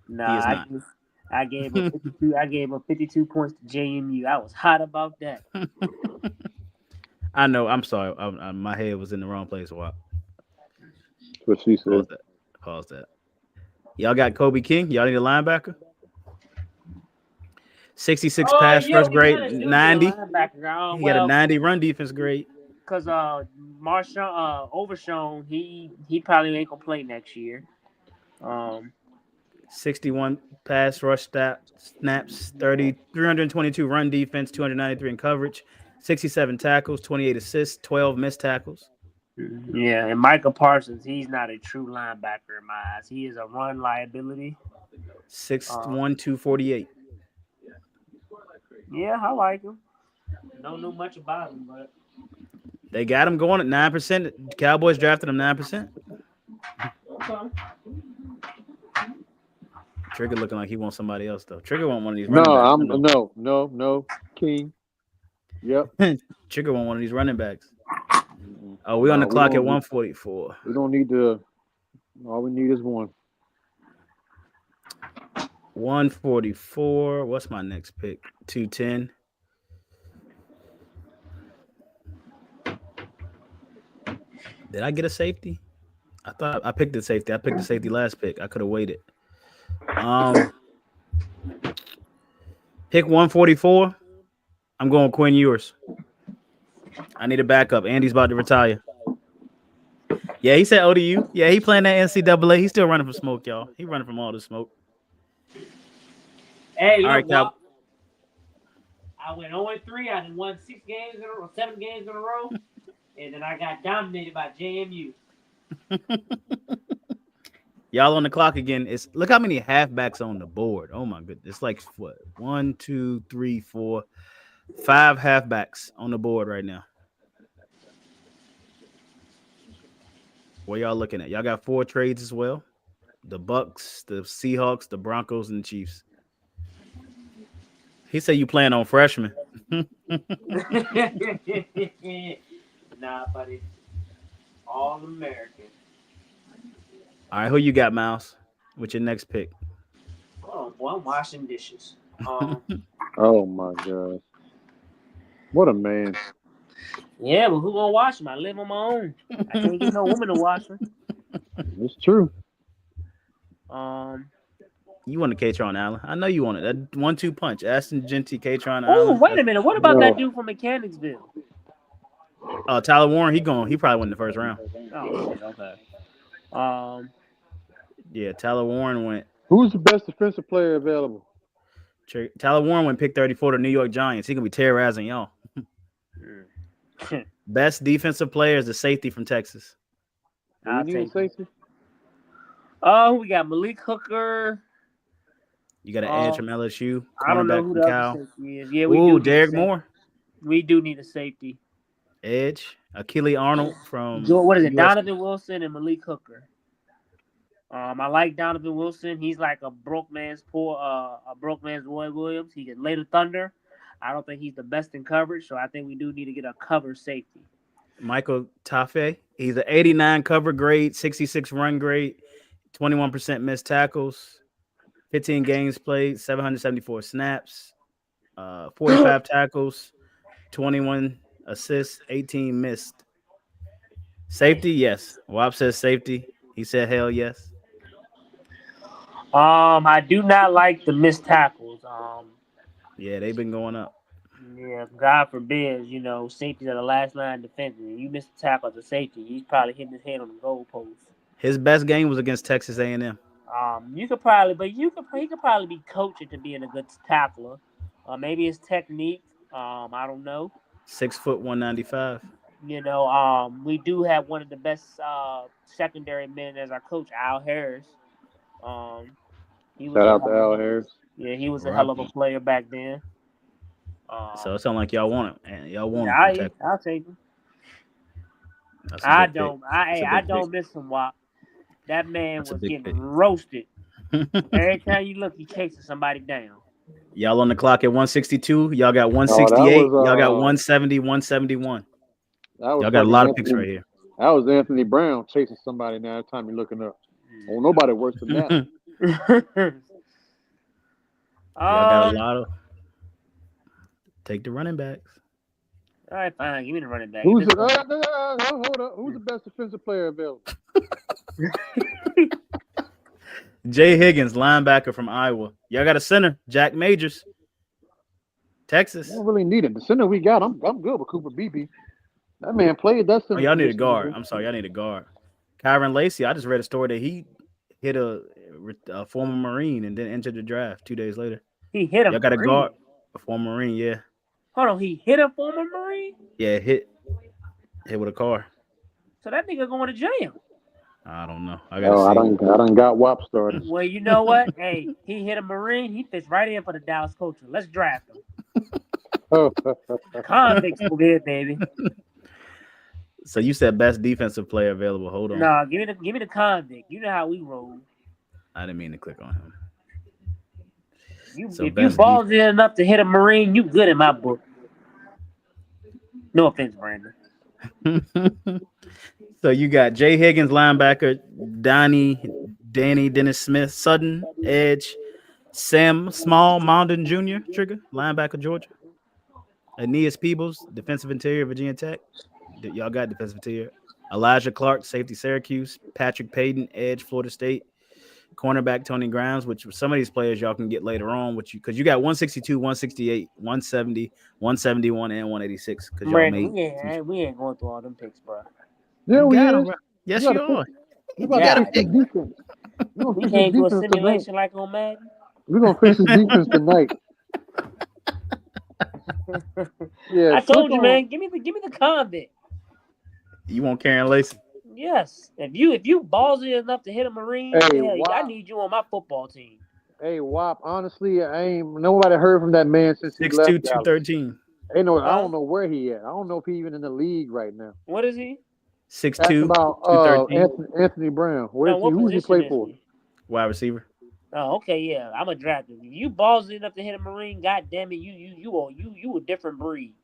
Nah, I gave him 52. I gave him 52 points to JMU. I was hot about that. I know. I'm sorry. My head was in the wrong place a while. What she said. Pause that. Y'all got Kobe King. Y'all need a linebacker. 66 pass first grade, 90. He got a 90 run defense grade. Because Marshawn Overshown, he probably ain't gonna play next year. 61 pass rush snaps, 322 run defense, 293 in coverage, 67 tackles, 28 assists, 12 missed tackles. Yeah, and Micah Parsons, he's not a true linebacker in my eyes. He is a run liability. 6'1", 248. Yeah, I like him. Don't know much about him, but they got him going at 9%. Cowboys drafted him 9%. okay. Trigger looking like he wants somebody else though. Trigger want one of these. No, King. Yep. Trigger want one of these running backs. Oh, we on the clock at 144. We don't need to. All we need is one. 144. What's my next pick? 210. Did I get a safety? I thought I picked the safety. I picked the safety last pick. I could have waited. Pick 144. I'm going Quinn Ewers. I need a backup. Andy's about to retire. Yeah, he said ODU. Yeah, he playing that NCAA. He's still running from smoke, y'all. He running from all the smoke. Hey, look, all right, Cal. I went 0-3. I done won 7 games in a row. and then I got dominated by JMU. Y'all on the clock again. Look how many halfbacks on the board. Oh my goodness. It's like what? 1, 2, 3, 4, 5 halfbacks on the board right now. What y'all looking at? Y'all got 4 trades as well. The Bucks, the Seahawks, the Broncos, and the Chiefs. He said you plan on freshmen. Nah, buddy. All American. All right, who you got, Miles? With your next pick? Oh boy, I'm washing dishes. Oh my God. What a man. Yeah, but who gonna wash them? I live on my own. I can't get no woman to wash them. It's true. You wanted Katron Allen. I know you wanted that 1-2 punch. Aston Genty, Katron Oh, Allen. wait a minute. What about that dude from Mechanicsville? Tyler Warren, he probably went in the first round. Oh, shit, okay. Yeah, Tyler Warren went. Who's the best defensive player available? Tyler Warren went pick 34 to New York Giants. He gonna be terrorizing y'all. Best defensive player is the safety from Texas. I'll You need a take safety? Oh, we got Malik Hooker. You got an edge from LSU. I don't know cornerback who from the Cal. other safety is. Yeah, we Ooh, do. Derek Moore. We do need a safety. Edge. Achille Arnold from What is it? US. Donovan Wilson and Malik Hooker. I like Donovan Wilson. He's like a broke man's Roy Williams. He can lay the thunder. I don't think he's the best in coverage, so I think we do need to get a cover safety. Michael Tafe. He's an 89 cover grade, 66 run grade, 21% missed tackles, 15 games played, 774 snaps, 45 tackles, 21 assists, 18 missed. Safety, yes. Wop says safety. He said hell yes. I do not like the missed tackles. Yeah, they've been going up. Yeah, God forbid, safeties are the last line defense. You miss a tackle as a safety, he's probably hitting his head on the goalpost. His best game was against Texas A&M. He could probably be coaching to being a good tackler. Maybe his technique. I don't know. 6 foot 195. We do have one of the best secondary men as our coach, Al Harris. Shout out to Al Harris. Yeah, he was a hell of a player back then. So it sounds like y'all want him, and y'all want him. I'll take him. I don't miss him. Wop. That man was getting roasted. Every time you look, he chasing somebody down. Y'all on the clock at 162. Y'all got 168. Y'all got 170, 171. Y'all got a lot of picks right here. That was Anthony Brown chasing somebody now. Every time you're looking up. Oh, nobody worse than that. Y'all got a lot of. Take the running backs. All right, fine. Give me the running back. Hold up. Who's the best defensive player available? Jay Higgins, linebacker from Iowa. Y'all got a center, Jack Majors, Texas. I don't really need it. The center we got, I'm good with Cooper Beebe. That man played that center. Oh, y'all need a guard. I'm sorry, y'all need a guard. Kyron Lacey. I just read a story that he hit a former Marine and then entered the draft 2 days later. He hit him. Y'all got a guard, a former Marine, yeah. Hold on, he hit a former Marine? Yeah, hit with a car. So that nigga going to jail. I don't know. I done got WAP started. Well, you know what? Hey, he hit a Marine. He fits right in for the Dallas culture. Let's draft him. Convicts over here, baby. So you said best defensive player available. Hold on. No, give me the convict. You know how we roll. I didn't mean to click on him. If you ballsy enough to hit a Marine, you good in my book. No offense, Brandon. So you got Jay Higgins, linebacker, Danny Dennis Smith, Sutton, edge, Sam Small, Mondon Jr., trigger, linebacker, Georgia. Aeneas Peebles, defensive interior, Virginia Tech. Y'all got defensive interior. Elijah Clark, safety, Syracuse. Patrick Payton, edge, Florida State. Cornerback, Tony Grimes, which some of these players y'all can get later on, because you got 162, 168, 170, 171, and 186. Brandon, we ain't going through all them picks, bro. Yeah, we are. Yes, you are. We can't do a simulation like on Madden. We're gonna finish the defense tonight. Yeah, I told you, man. Give me the convict. You want Karen Lacey? Yes. If you ballsy enough to hit a Marine, Hey, hell, I WAP. need you on my football team. Hey, WAP. Honestly, I ain't nobody heard from that man since he 6'2", left Dallas. 213. Ain't no. I Huh? don't know where he at. I don't know if he even in the league right now. What is he? 6'2", Ask about 213. Anthony Brown. Where No, is he? what Who does he position play is for? he? Wide receiver. Oh, okay, yeah. I'm a drafter. If you ballsy enough to hit a Marine, god damn it, you a different breed.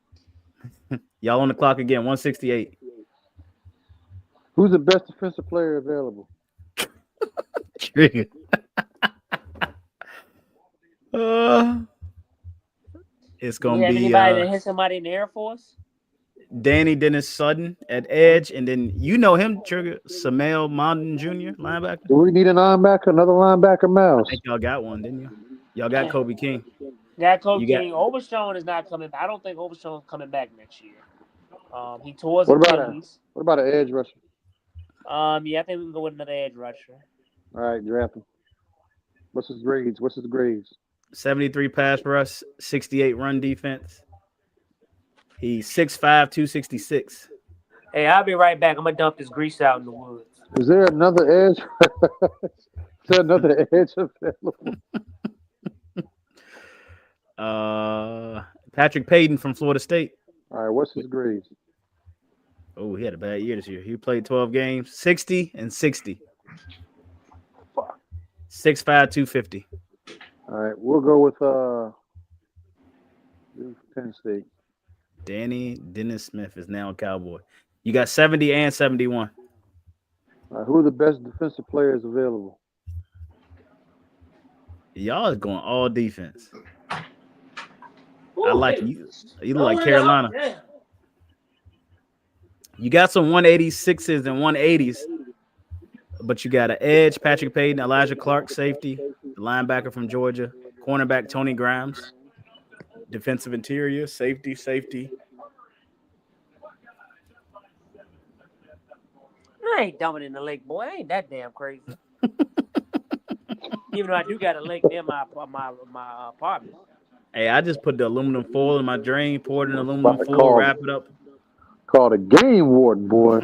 Y'all on the clock again. 168. Who's the best defensive player available? Trigger. It's You gonna have be anybody that hit somebody in the Air Force? Danny Dennis Sutton at edge, and then you know him, Trigger, Samel Mondin Jr., linebacker. Do we need a linebacker? Another linebacker, I Mouse? think y'all got one, didn't you? Y'all got Kobe King. That Kobe You got- King, Overshown is not coming back. I don't think Overshown's coming back next year. He tore his What about Achilles. What about an edge rusher? Yeah, I think we can go with another edge rusher. All right, draft him. What's his grades? 73 pass rush, 68 run defense. He's 6'5", 266. Hey, I'll be right back. I'm gonna dump this grease out in the woods. Is there another edge? Is there another edge available? Patrick Payton from Florida State. All right, what's his grades? Oh, he had a bad year this year. He played 12 games, 60 and 60. 6'5", 250. All right, we'll go with Penn State. Danny Dennis Smith is now a Cowboy. You got 70 and 71. All right, who are the best defensive players available? Y'all is going all defense. Ooh, I like you. You look like Carolina. You got some 186s and 180s, but you got an edge, Patrick Payton, Elijah Clark, safety, the linebacker from Georgia, cornerback Tony Grimes, defensive interior, safety. I ain't dumping in the lake, boy. I ain't that damn crazy. Even though I do got a lake near my apartment. Hey, I just put the aluminum foil in my drain, poured in aluminum foil, wrap it up. Called a game warden, boy.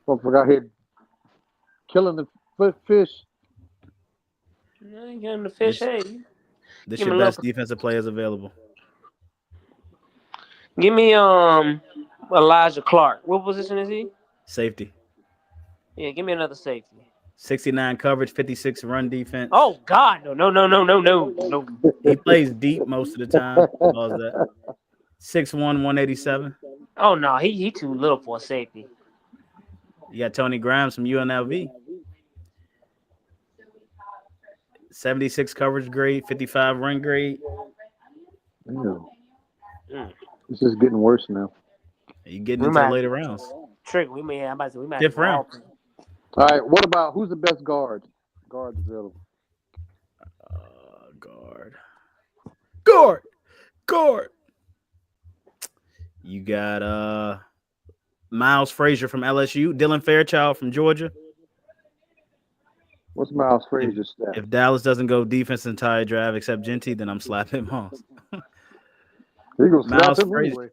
Motherfucker out here killing the fish. I ain't getting the fish. Hey, This give your me a best little- defensive players available. Give me Elijah Clark. What position is he? Safety. Yeah, give me another safety. 69 coverage, 56 run defense. Oh God, no. He plays deep most of the time. How's that? 6'1", 187. Oh no, he too little for a safety. You got Tony Grimes from UNLV. 76 coverage grade, 55 run grade. Ew. Mm. It's just getting worse now. You getting into the later rounds. Trick, we might Fifth round. All right, what about who's the best guard? Guards available. Guard. You got Miles Frazier from LSU, Dylan Fairchild from Georgia. What's Miles Frazier's stat? If Dallas doesn't go defense entire drive except Genty, then I'm slapping him off. He gonna slap Miles him Frazier. anyway.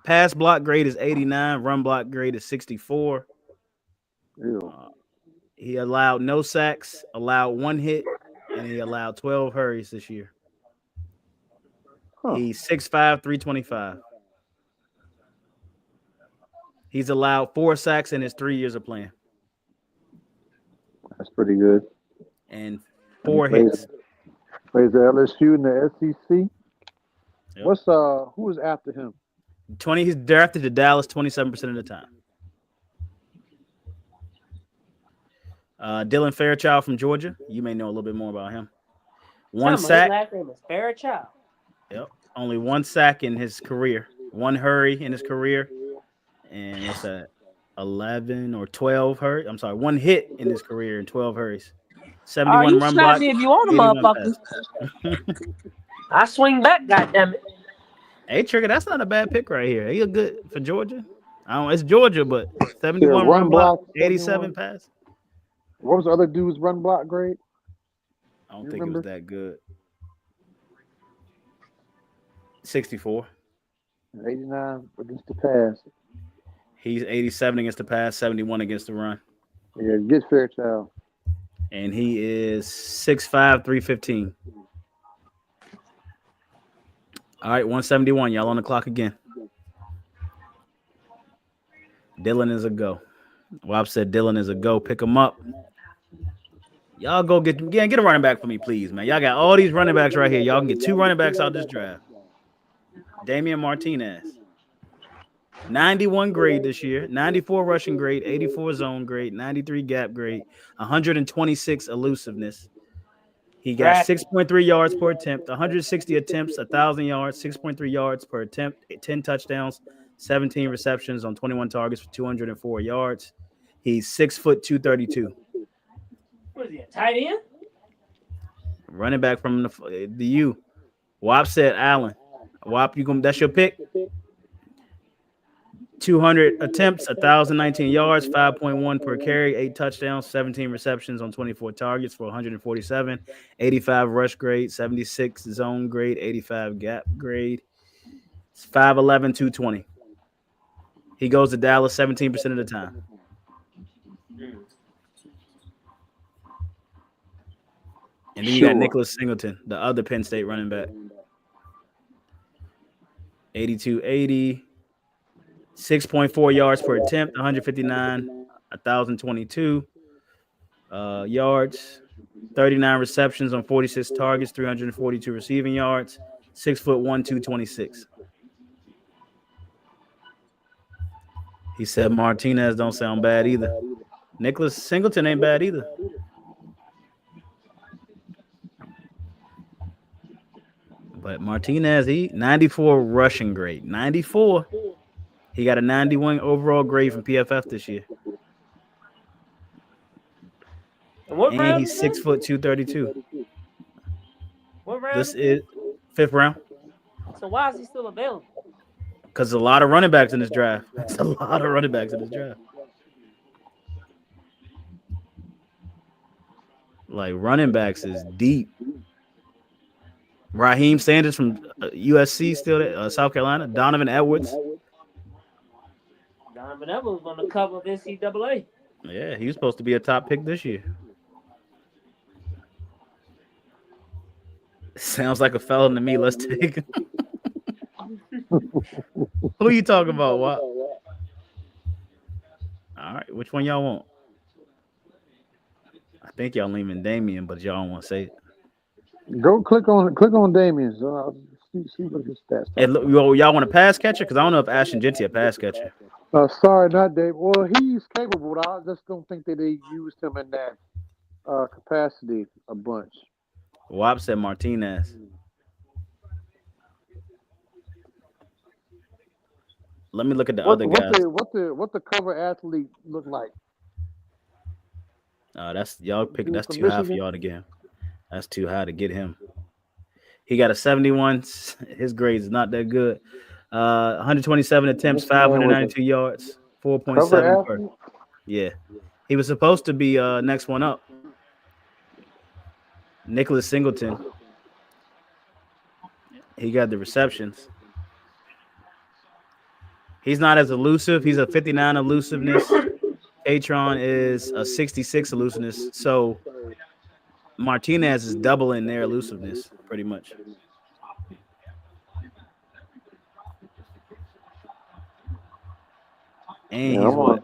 Pass block grade is 89. Run block grade is 64. Ew. He allowed no sacks, allowed one hit, and he allowed 12 hurries this year. Huh. He's 6'5", 325. He's allowed 4 sacks in his 3 years of playing. That's pretty good. And 4 He hits. Plays the LSU in the SEC. Yep. What's who is after him? 20. He's drafted to Dallas 27% of the time. Dylan Fairchild from Georgia. You may know a little bit more about him. One sack. His last name is Fairchild. Yep. Only 1 sack in his career. 1 hurry in his career. And what's that? 11 or 12 hurries. I'm sorry, 1 hit in his career and 12 hurries. 71 you run slap block. me if you want a 81 motherfucker. I swing back, goddammit. Hey, Trigger, that's not a bad pick right here. He look good for Georgia. It's Georgia, but 71 Yeah, run block, 71. 87 pass. What was the other dude's run block grade? I don't You think remember? it was that good. 64. 89 against the pass. He's 87 against the pass, 71 against the run. Yeah, get Fairchild. And he is 6'5", 315. All right, 171. Y'all on the clock again. Dylan is a go. Wop said Dylan is a go. Pick him up. Y'all go get a running back for me, please, man. Y'all got all these running backs right here. Y'all can get 2 running backs out this draft. Damian Martinez. 91 grade this year, 94 rushing grade, 84 zone grade, 93 gap grade, 126 elusiveness. He got 6.3 yards per attempt, 160 attempts, 1,000 yards, 6.3 yards per attempt, 10 touchdowns, 17 receptions on 21 targets for 204 yards. He's 6'2", 232. What is he, a tight end? Running back from the U. Wop said Allen. Wop, that's your pick? 200 attempts, 1,019 yards, 5.1 per carry, 8 touchdowns, 17 receptions on 24 targets for 147, 85 rush grade, 76 zone grade, 85 gap grade. It's 5'11", 220. He goes to Dallas 17% of the time. And then you got Nicholas Singleton, the other Penn State running back. 82-80. 6.4 yards per attempt, 159, 1,022 yards, 39 receptions on 46 targets, 342 receiving yards, 6'1", 226. He said Martinez don't sound bad either. Nicholas Singleton ain't bad either. But Martinez, he 94 rushing grade, 94. He got a 91 overall grade from PFF this year. And he's 6'2", 232. What round? This is 5th round. So why is he still available? Because there's a lot of running backs in this draft. There's a lot of running backs in this draft. Like, running backs is deep. Raheem Sanders from USC still there, South Carolina. Donovan Edwards. Donovan Edwards on the cover of NCAA. Yeah, he was supposed to be a top pick this year. Sounds like a felon to me. Let's take him. Who you talking about? What? All right, which one y'all want? I think y'all leaving Damien, but y'all don't want to say it. Go click on Damien's. See what his stats. Hey, look, y'all want a pass catcher? Because I don't know if Ashton Genty a pass catcher. Sorry, not Dave. Well, he's capable. But I just don't think that they used him in that capacity a bunch. Wop said Martinez. Let me look at the other guys. What the cover athlete look like? That's y'all picking. That's too high for y'all to get him. That's too high to get him. He got a 71. His grade is not that good. 127 attempts, 592 yards, 4.7 per. Yeah. He was supposed to be next one up. Nicholas Singleton. He got the receptions. He's not as elusive. He's a 59 elusiveness. Atron is a 66 elusiveness. So Martinez is doubling their elusiveness pretty much. And he's what?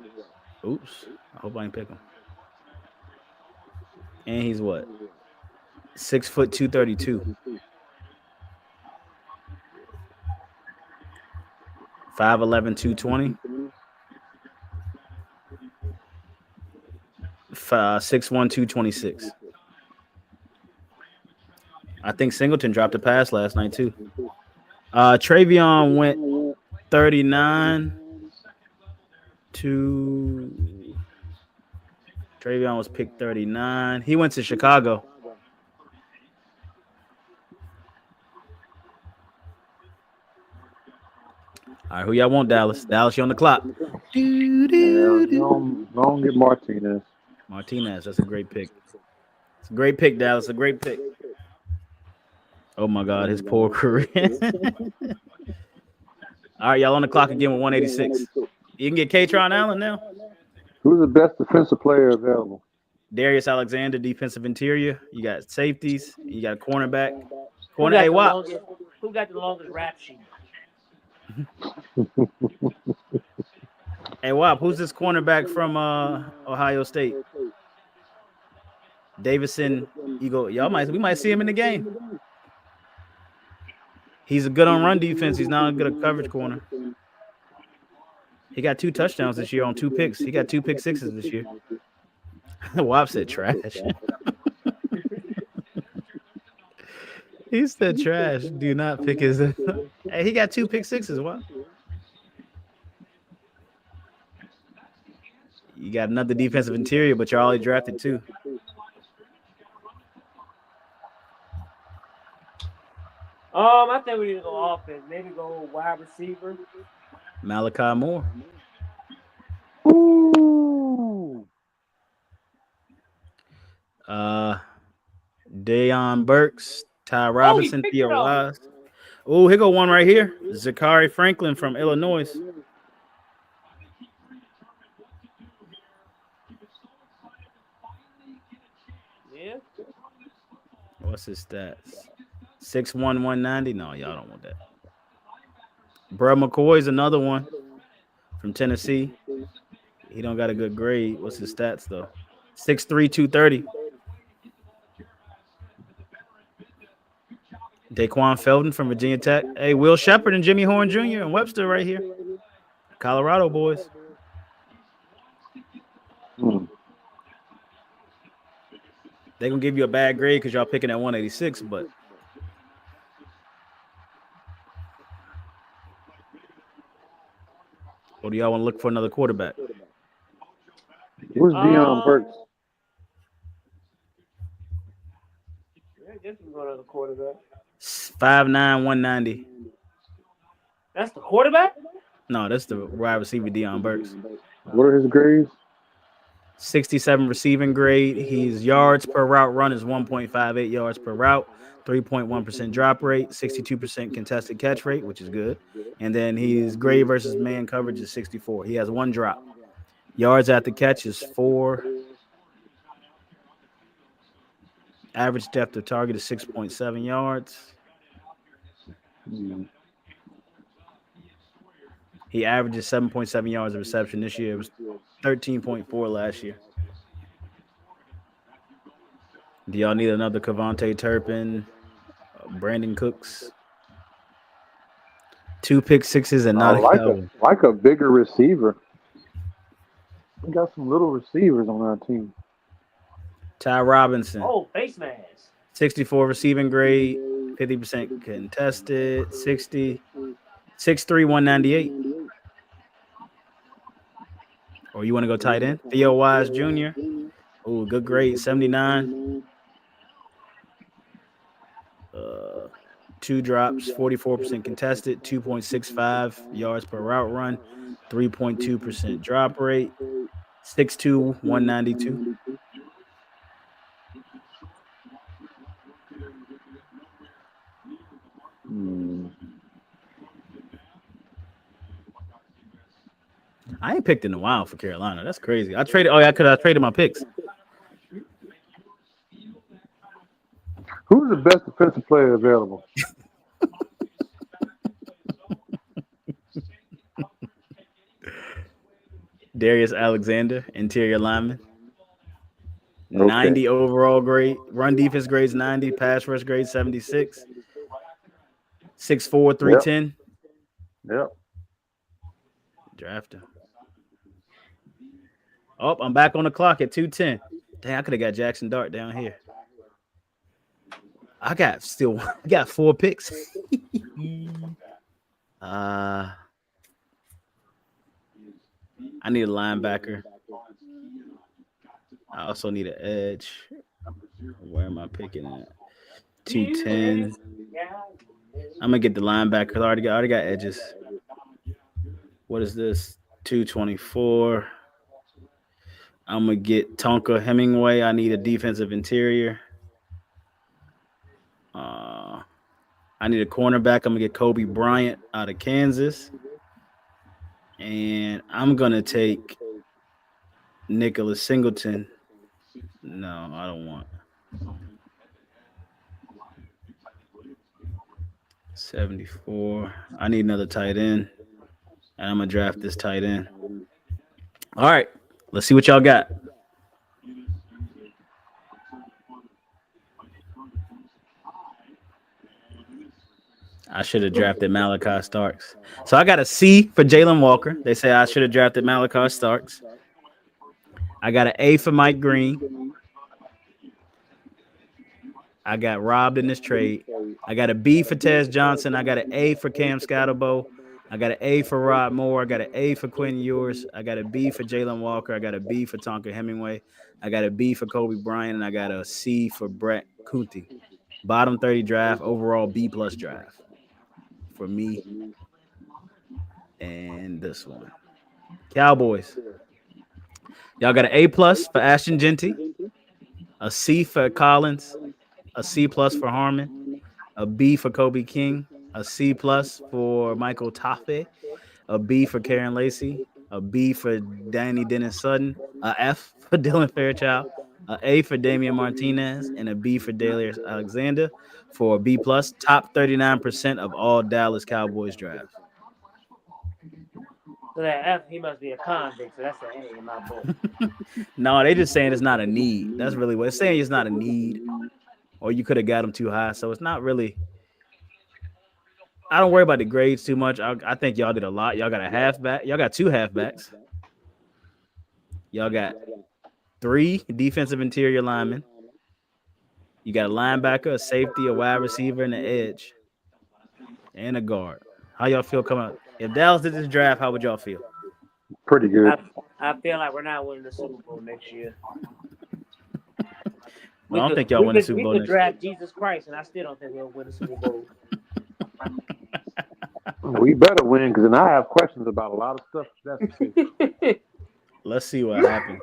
Oops. I hope I didn't pick him. And he's what? 6'2", 232. 5'11", 220. 6'1", 226. I think Singleton dropped a pass last night too. Travion went 39 to. Travion was picked 39. He went to Chicago. All right, who y'all want, Dallas? Dallas, you on the clock. Don't get Martinez. Martinez, that's a great pick. It's a great pick, Dallas. A great pick. Oh my God, his poor career. All right, y'all on the clock again with 186. You can get Katron Allen now. Who's the best defensive player available? Darius Alexander, defensive interior. You got safeties. You got a cornerback. Who got Hey, the Wop. longest rap sheet? Hey, Wop, who's this cornerback from Ohio State? Davison Eagle. We might see him in the game. He's a good on run defense. He's not a good at coverage corner. He got 2 touchdowns this year on 2 picks. He got 2 pick sixes this year. Wop said trash. He said trash. Do not pick his. Hey, he got 2 pick sixes. What? You got another defensive interior, but you're already drafted 2. I think we need to go offense. Maybe go wide receiver. Malachi Moore. Ooh. Deion Burks, Ty Robinson, Theo Wise. Oh, here go one right here. Zachary Franklin from Illinois. Yeah. What's his stats? 6'1", 190. No, y'all don't want that. Bro McCoy's another one from Tennessee. He don't got a good grade. What's his stats though? 6'3", 230. Daquan Felton from Virginia Tech. Hey, Will Shepard and Jimmy Horn Jr. and Webster right here. Colorado boys. They're going to give you a bad grade because y'all picking at 186, but. Or do y'all want to look for another quarterback? Who's Deion Burks? I guess we go to the quarterback. 5'9", 190. That's the quarterback? No, that's the wide receiver, Deion Burks. What are his grades? 67 receiving grade. His yards per route run is 1.58 yards per route, 3.1% drop rate, 62% contested catch rate, which is good. And then his grade versus man coverage is 64. He has 1 drop. Yards after catch is 4. Average depth of target is 6.7 yards. He averages 7.7 yards of reception this year. It was 13.4 last year. Do y'all need another Kevontae Turpin, Brandon Cooks? 2 pick sixes and not like a bigger receiver. We got some little receivers on our team. Ty Robinson. Oh, face mask. 64 receiving grade, 50% contested, 60, 6'3", 198. Or you want to go tight end? Theo Wise Jr. Oh, good grade, 79. 2 drops, 44% contested, 2.65 yards per route run, 3.2% drop rate, 6'2", 192. I ain't picked in a while for Carolina. That's crazy. I traded my picks. Who's the best defensive player available? Darius Alexander, interior lineman. Okay. 90 overall grade. Run defense grades 90. Pass rush grade 76. 6'4", 310. Yep. Draft him. Oh, I'm back on the clock at 2:10. Dang, I could have got Jackson Dart down here. I got 4 picks. I need a linebacker. I also need an edge. Where am I picking at? 210. I'm gonna get the linebacker. I already got edges. What is this? 224. I'm gonna get Tonka Hemingway. I need a defensive interior. I need a cornerback. I'm gonna get Kobe Bryant out of Kansas. And I'm gonna take Nicholas Singleton. No, I don't want 74. I need another tight end, and I'm gonna draft this tight end. All right, let's see what y'all got. I should have drafted Malachi Starks. So I got a C for Jalen Walker. They say I should have drafted Malachi Starks. I got an A for Mike Green. I got robbed in this trade. I got a B for Tez Johnson. I got an A for Cam Scatterbo. I got an A for Rod Moore. I got an A for Quinn Ewers. I got a B for Jalen Walker. I got a B for Tonka Hemingway. I got a B for Kobe Bryant. And I got a C for Brett Kunti. Bottom 30 draft, overall B plus draft for me and this one. Cowboys. Y'all got an A plus for Ashton Genty, a C for Collins, a C plus for Harmon, a B for Kobe King, a C plus for Michael Taffe, a B for Karen Lacey, a B for Danny Dennis Sutton, a F for Dylan Fairchild, a A for Damian Martinez, and a B for Darius Alexander for a B plus. Top 39% of all Dallas Cowboys drafts. So that F, he must be a convict. So that's an A in my book. No, they just saying it's not a need. That's really what it's saying. It's not a need, or you could have got them too high. So it's not really. I don't worry about the grades too much. I think y'all did a lot. Y'all got a halfback. Y'all got two halfbacks. Y'all got 3 defensive interior linemen. You got a linebacker, a safety, a wide receiver, and an edge, and a guard. How y'all feel coming up? If Dallas did this draft, how would y'all feel? Pretty good. I feel like we're not winning the Super Bowl next year. Well, I don't think y'all win the Super Bowl We could next year. draft Jesus Christ, and I still don't think we'll win the Super Bowl. We better win because then I have questions about a lot of stuff. That's the case. Let's see what happened.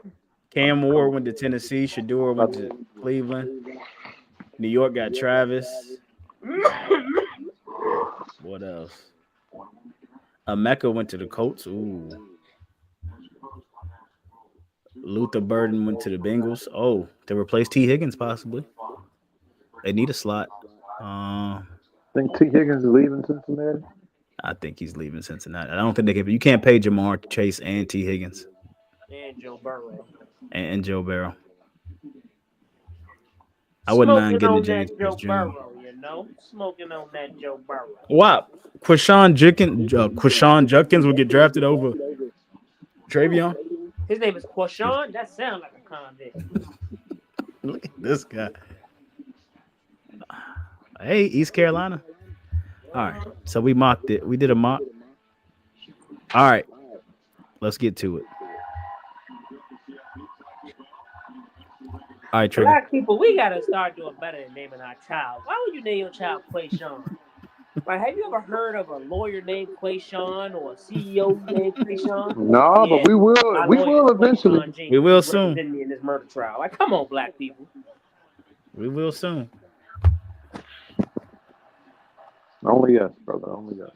Cam Ward went to Tennessee. Shador went to Cleveland. New York got Travis. What else? Emeka went to the Colts. Ooh. Luther Burden went to the Bengals. Oh, to replace T. Higgins, possibly. They need a slot. Think T. Higgins is leaving Cincinnati? I think he's leaving Cincinnati. I don't think they can. You can't pay Jamar Chase and T. Higgins And Joe Burrow. and Joe Barrow. I wouldn't mind getting the James Pierce Jr. Burrow, you know, smoking on that Joe Burrow. Wow, Quashawn Judkins will get drafted over Travion. His name is Quashawn. That sounds like a convict. Look at this guy. Hey, East Carolina. All right, so we mocked it. We did a mock. All right, let's get to it. All right, Trigger. Black people, we gotta start doing better than naming our child. Why would you name your child Quashawn? Like, have you ever heard of a lawyer named Quashawn or a CEO named Quashawn? No, but we will. We will eventually. We will soon. Me in this murder trial. Like, come on, black people. We will soon. Only us, brother. Only us.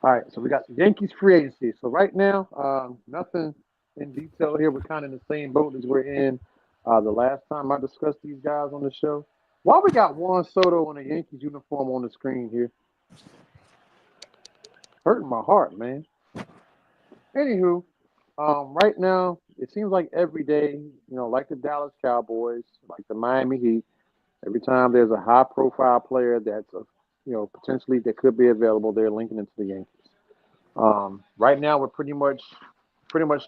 All right, so we got the Yankees free agency. So right now, nothing in detail here. We're kind of in the same boat as we're in the last time I discussed these guys on the show. Why we got Juan Soto in a Yankees uniform on the screen here? Hurting my heart, man. Anywho, right now, it seems like every day, like the Dallas Cowboys, like the Miami Heat, every time there's a high-profile player that's, potentially that could be available, they're linking into the Yankees. Right now, we're pretty much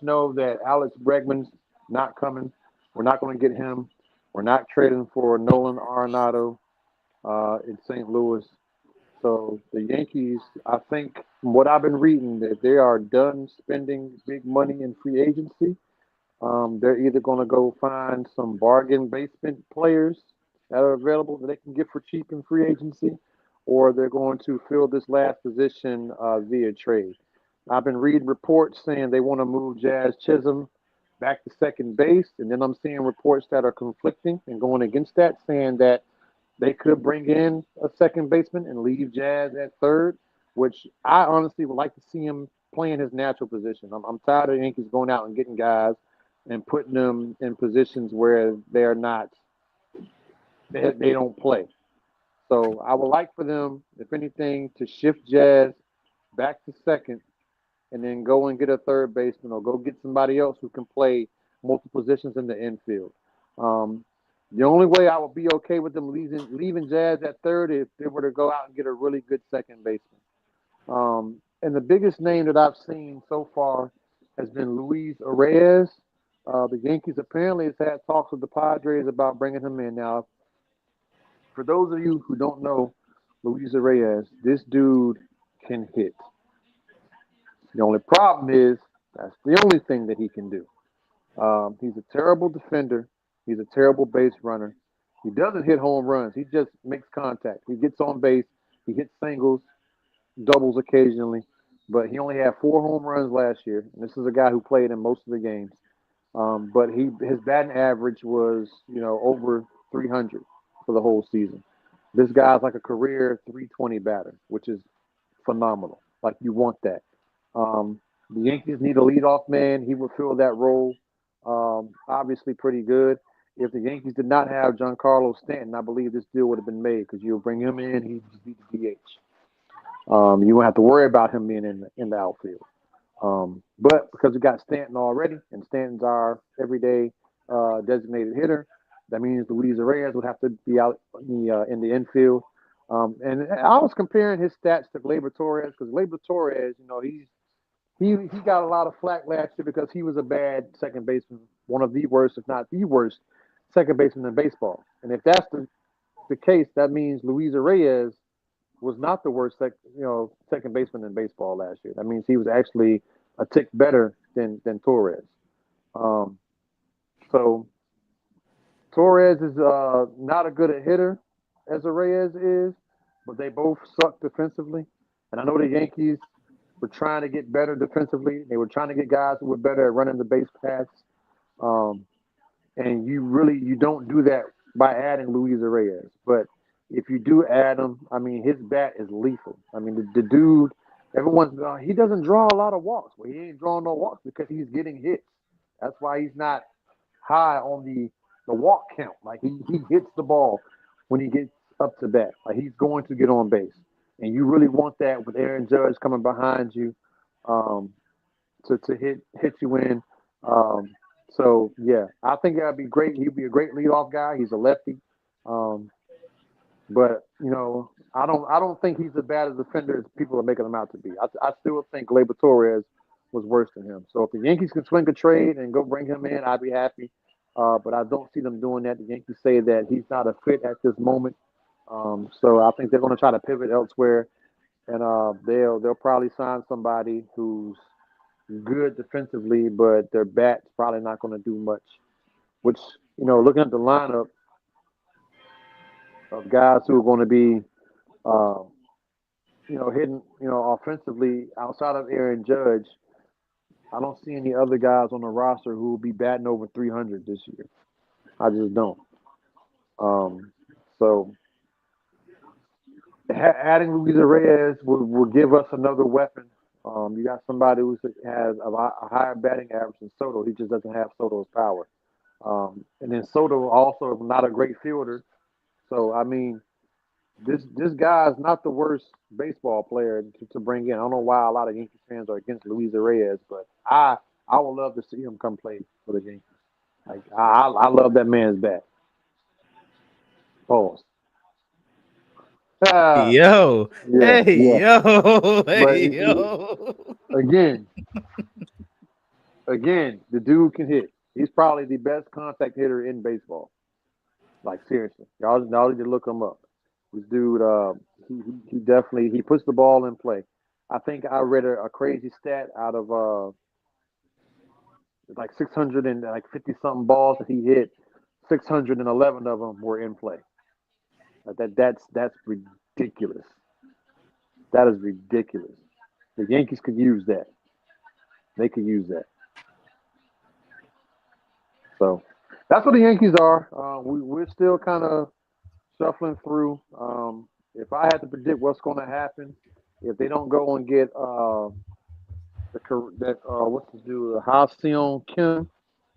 know that Alex Bregman's not coming. We're not going to get him. We're not trading for Nolan Arenado in St. Louis. So the Yankees, I think, from what I've been reading, that they are done spending big money in free agency. They're either going to go find some bargain basement players that are available that they can get for cheap in free agency, or they're going to fill this last position via trade. I've been reading reports saying they want to move Jazz Chisholm back to second base, and then I'm seeing reports that are conflicting and going against that, saying that they could bring in a second baseman and leave Jazz at third. which I honestly would like to see him playing his natural position. I'm tired of the Yankees going out and getting guys and putting them in positions where they're not, they don't play. So I would like for them, if anything, to shift Jazz back to second and then go and get a third baseman or go get somebody else who can play multiple positions in the infield. Um, the only way I would be okay with them leaving Jazz at third is if they were to go out and get a really good second baseman. And the biggest name that I've seen so far has been Luis Reyes. The Yankees apparently has had talks with the Padres about bringing him in. Now, for those of you who don't know Luis Reyes, this dude can hit. The only problem is that's the only thing that he can do. He's a terrible defender. He's a terrible base runner. He doesn't hit home runs. He just makes contact. He gets on base. He hits singles, doubles occasionally. But he only had 4 home runs last year. And this is a guy who played in most of the games. But his batting average was, over 300 for the whole season. This guy's like a career 320 batter, which is phenomenal. Like, you want that. The Yankees need a leadoff man. He would fill that role. Obviously pretty good. If the Yankees did not have Giancarlo Stanton, I believe this deal would have been made because you'll bring him in, he'd just be the DH. You won't have to worry about him being in the outfield. But because we got Stanton already, and Stanton's our everyday designated hitter, that means Luis Reyes would have to be out in the infield. And I was comparing his stats to Gleyber Torres because Gleyber Torres, he got a lot of flack last year because he was a bad second baseman, one of the worst, if not the worst, second baseman in baseball. And if that's the case, that means Luis Reyes was not the worst second baseman in baseball last year. That means he was actually a tick better than Torres. So Torres is not as good a hitter as Reyes is, but they both suck defensively. And I know the Yankees were trying to get better defensively. They were trying to get guys who were better at running the base paths. And you don't do that by adding Luis Reyes. But if you do add him, I mean, his bat is lethal. I mean, the dude, he doesn't draw a lot of walks. Well, he ain't drawing no walks because he's getting hits. That's why he's not high on the walk count. Like, he hits the ball when he gets up to bat. Like, he's going to get on base. And you really want that with Aaron Judge coming behind you to hit you in. So, yeah, I think that would be great. He'd be a great leadoff guy. He's a lefty. But, I don't think he's as bad a defender as people are making him out to be. I still think Gleyber Torres was worse than him. So if the Yankees can swing a trade and go bring him in, I'd be happy. But I don't see them doing that. The Yankees say that he's not a fit at this moment. So I think they're going to try to pivot elsewhere. And they'll probably sign somebody who's good defensively, but their bat's probably not going to do much. Which, looking at the lineup of guys who are going to be, hitting, offensively outside of Aaron Judge, I don't see any other guys on the roster who will be batting over 300 this year. I just don't. So adding Luis Reyes will give us another weapon. You got somebody who has a higher batting average than Soto. He just doesn't have Soto's power. And then Soto also not a great fielder. So, I mean, this guy is not the worst baseball player to bring in. I don't know why a lot of Yankees fans are against Luis Reyes, but I would love to see him come play for the Yankees. Like, I love that man's bat. Pause. Yo, Yeah, hey, yeah. yo, hey, But yo. again, the dude can hit. He's probably the best contact hitter in baseball. Like, seriously, y'all need to look him up. This dude, he definitely puts the ball in play. I think I read a crazy stat out of like 650 something balls that he hit. 611 of them were in play. That's ridiculous. That is ridiculous. The Yankees could use that. They could use that. So that's what the Yankees are. We're still kind of shuffling through. If I had to predict what's going to happen, if they don't go and get what's his dude, Ha Seon Kim,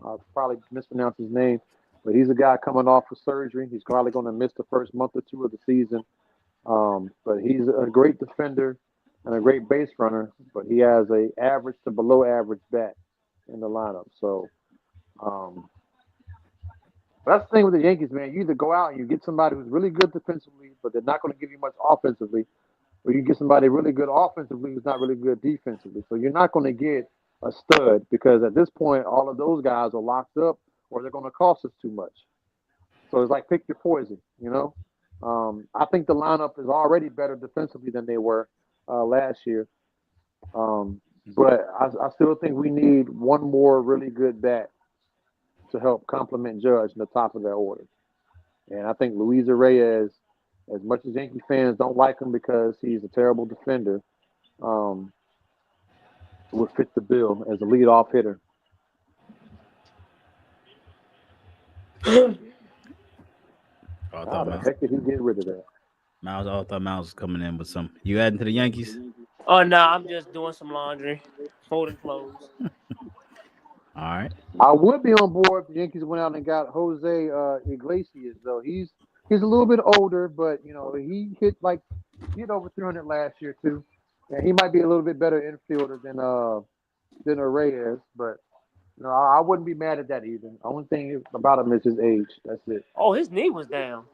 I probably mispronounced his name, but he's a guy coming off of surgery. He's probably going to miss the first month or two of the season. But he's a great defender and a great base runner, but he has a average to below average bat in the lineup. So but that's the thing with the Yankees, man. You either go out and you get somebody who's really good defensively, but they're not going to give you much offensively, or you get somebody really good offensively who's not really good defensively. So you're not going to get a stud because at this point, all of those guys are locked up or they're going to cost us too much. So it's like pick your poison, you know? I think the lineup is already better defensively than they were last year. But I still think we need one more really good bat to help complement Judge in the top of that order. And I think Luis Reyes, as much as Yankee fans don't like him because he's a terrible defender, would fit the bill as a leadoff hitter. How the heck did he get rid of that? I thought Miles was coming in with some. You adding to the Yankees? Oh no, I'm just doing some laundry, folding clothes. All right. I would be on board if the Yankees went out and got Jose Iglesias, though. He's a little bit older, but you know he hit over 300 last year too, and he might be a little bit better infielder than a Reyes. But you know I wouldn't be mad at that either. The only thing about him is his age. That's it. Oh, his knee was down.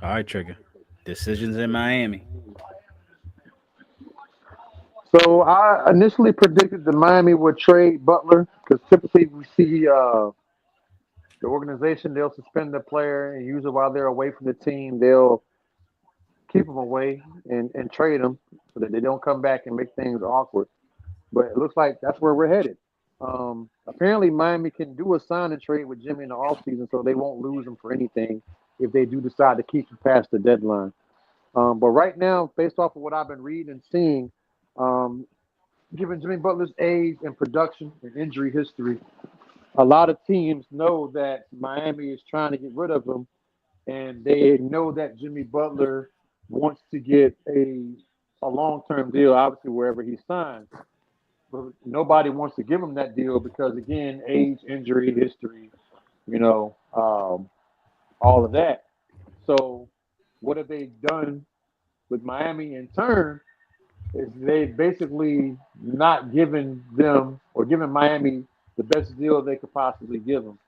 All right, Trigger. Decisions in Miami. So I initially predicted that Miami would trade Butler because typically we see the organization, they'll suspend the player and usually while they're away from the team, they'll keep them away and trade them so that they don't come back and make things awkward. But it looks like that's where we're headed. Apparently Miami can do a sign and trade with Jimmy in the offseason so they won't lose him for anything if they do decide to keep him past the deadline. But right now, based off of what I've been reading and seeing, given Jimmy Butler's age and production and injury history, a lot of teams know that Miami is trying to get rid of him, and they know that Jimmy Butler wants to get a long-term deal, obviously wherever he signs. But nobody wants to give him that deal because, again, age, injury, history, all of that. So what have they done with Miami in turn is they basically not giving them or giving Miami the best deal they could possibly give them.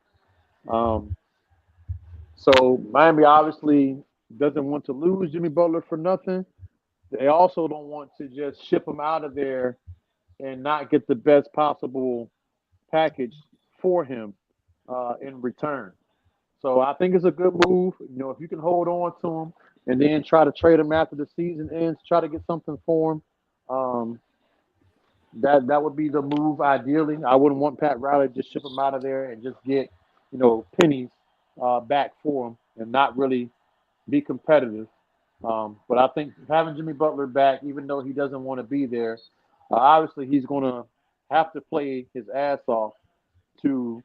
So Miami obviously doesn't want to lose Jimmy Butler for nothing. They also don't want to just ship him out of there and not get the best possible package for him in return. So I think it's a good move. If you can hold on to him and then try to trade him after the season ends, try to get something for him. That would be the move ideally. I wouldn't want Pat Riley to just ship him out of there and just get, pennies back for him and not really be competitive. But I think having Jimmy Butler back, even though he doesn't want to be there, obviously he's going to have to play his ass off to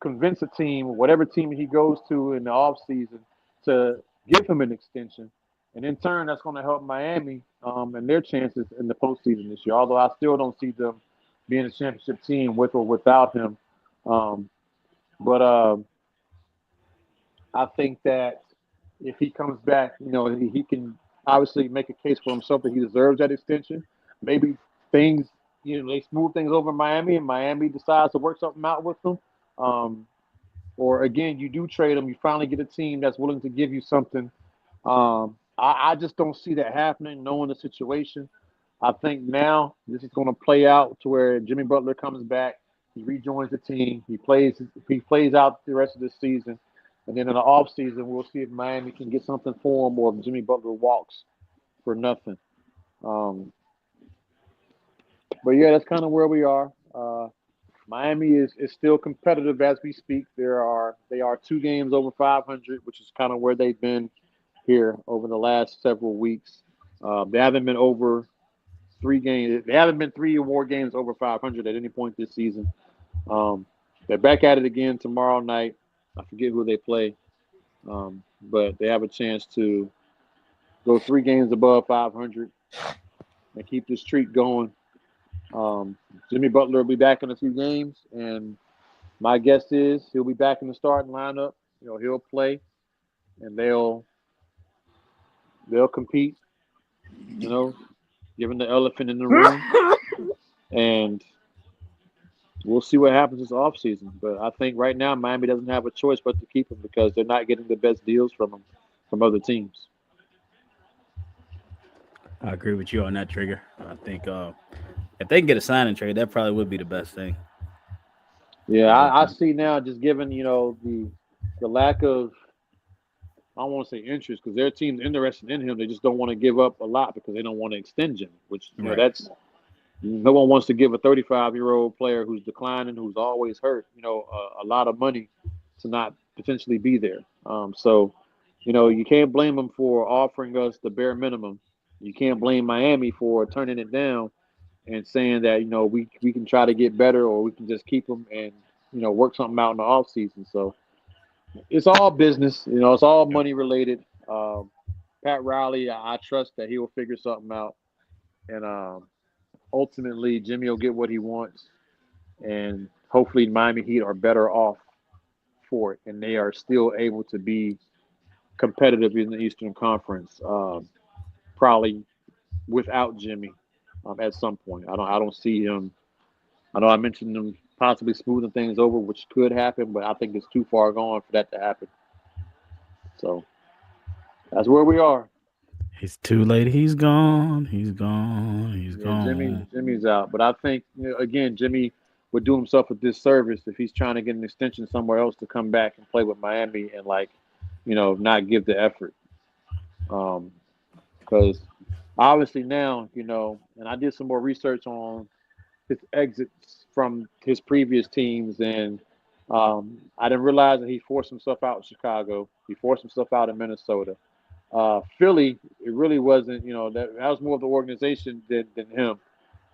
convince a team, whatever team he goes to in the offseason, to give him an extension. And in turn, that's going to help Miami and their chances in the postseason this year, although I still don't see them being a championship team with or without him. But I think that if he comes back, he can obviously make a case for himself that he deserves that extension. Maybe things, they smooth things over in Miami and Miami decides to work something out with them. Or again, you do trade him, you finally get a team that's willing to give you something. I just don't see that happening, knowing the situation. I think now this is going to play out to where Jimmy Butler comes back, he rejoins the team, he plays out the rest of the season, and then in the off season, we'll see if Miami can get something for him or if Jimmy Butler walks for nothing. But yeah, that's kind of where we are. Miami is still competitive as we speak. They are 2 games over 500, which is kind of where they've been here over the last several weeks. They haven't been over 3 games. They haven't been 3 or more games over 500 at any point this season. They're back at it again tomorrow night. I forget who they play. but they have a chance to go 3 games above 500 and keep this streak going. Jimmy Butler will be back in a few games, and my guess is he'll be back in the starting lineup. He'll play, and they'll compete. Given the elephant in the room, and we'll see what happens this offseason. But I think right now Miami doesn't have a choice but to keep him because they're not getting the best deals from him from other teams. I agree with you on that, Trigger. I think if they can get a signing trade, that probably would be the best thing. Yeah, I see now, just given the lack of, I don't want to say interest, because their team's interested in him. They just don't want to give up a lot because they don't want to extend him, which Right. that's, no one wants to give a 35-year-old player who's declining, who's always hurt, a lot of money to not potentially be there. So you can't blame them for offering us the bare minimum. You can't blame Miami for turning it down and saying that we can try to get better, or we can just keep them and work something out in the off season. So it's all business, it's all money related. Pat Riley, I trust that he will figure something out, and ultimately Jimmy will get what he wants, and hopefully Miami Heat are better off for it, and they are still able to be competitive in the Eastern Conference, probably without Jimmy at some point. I don't see him. I know I mentioned him possibly smoothing things over, which could happen, but I think it's too far gone for that to happen. So that's where we are. It's too late. He's gone. He's gone. He's gone. Jimmy's out. But I think again, Jimmy would do himself a disservice if he's trying to get an extension somewhere else to come back and play with Miami and not give the effort. Because obviously now, and I did some more research on his exits from his previous teams, and I didn't realize that he forced himself out in Chicago. He forced himself out in Minnesota. Philly, it really wasn't, that was more of the organization than him.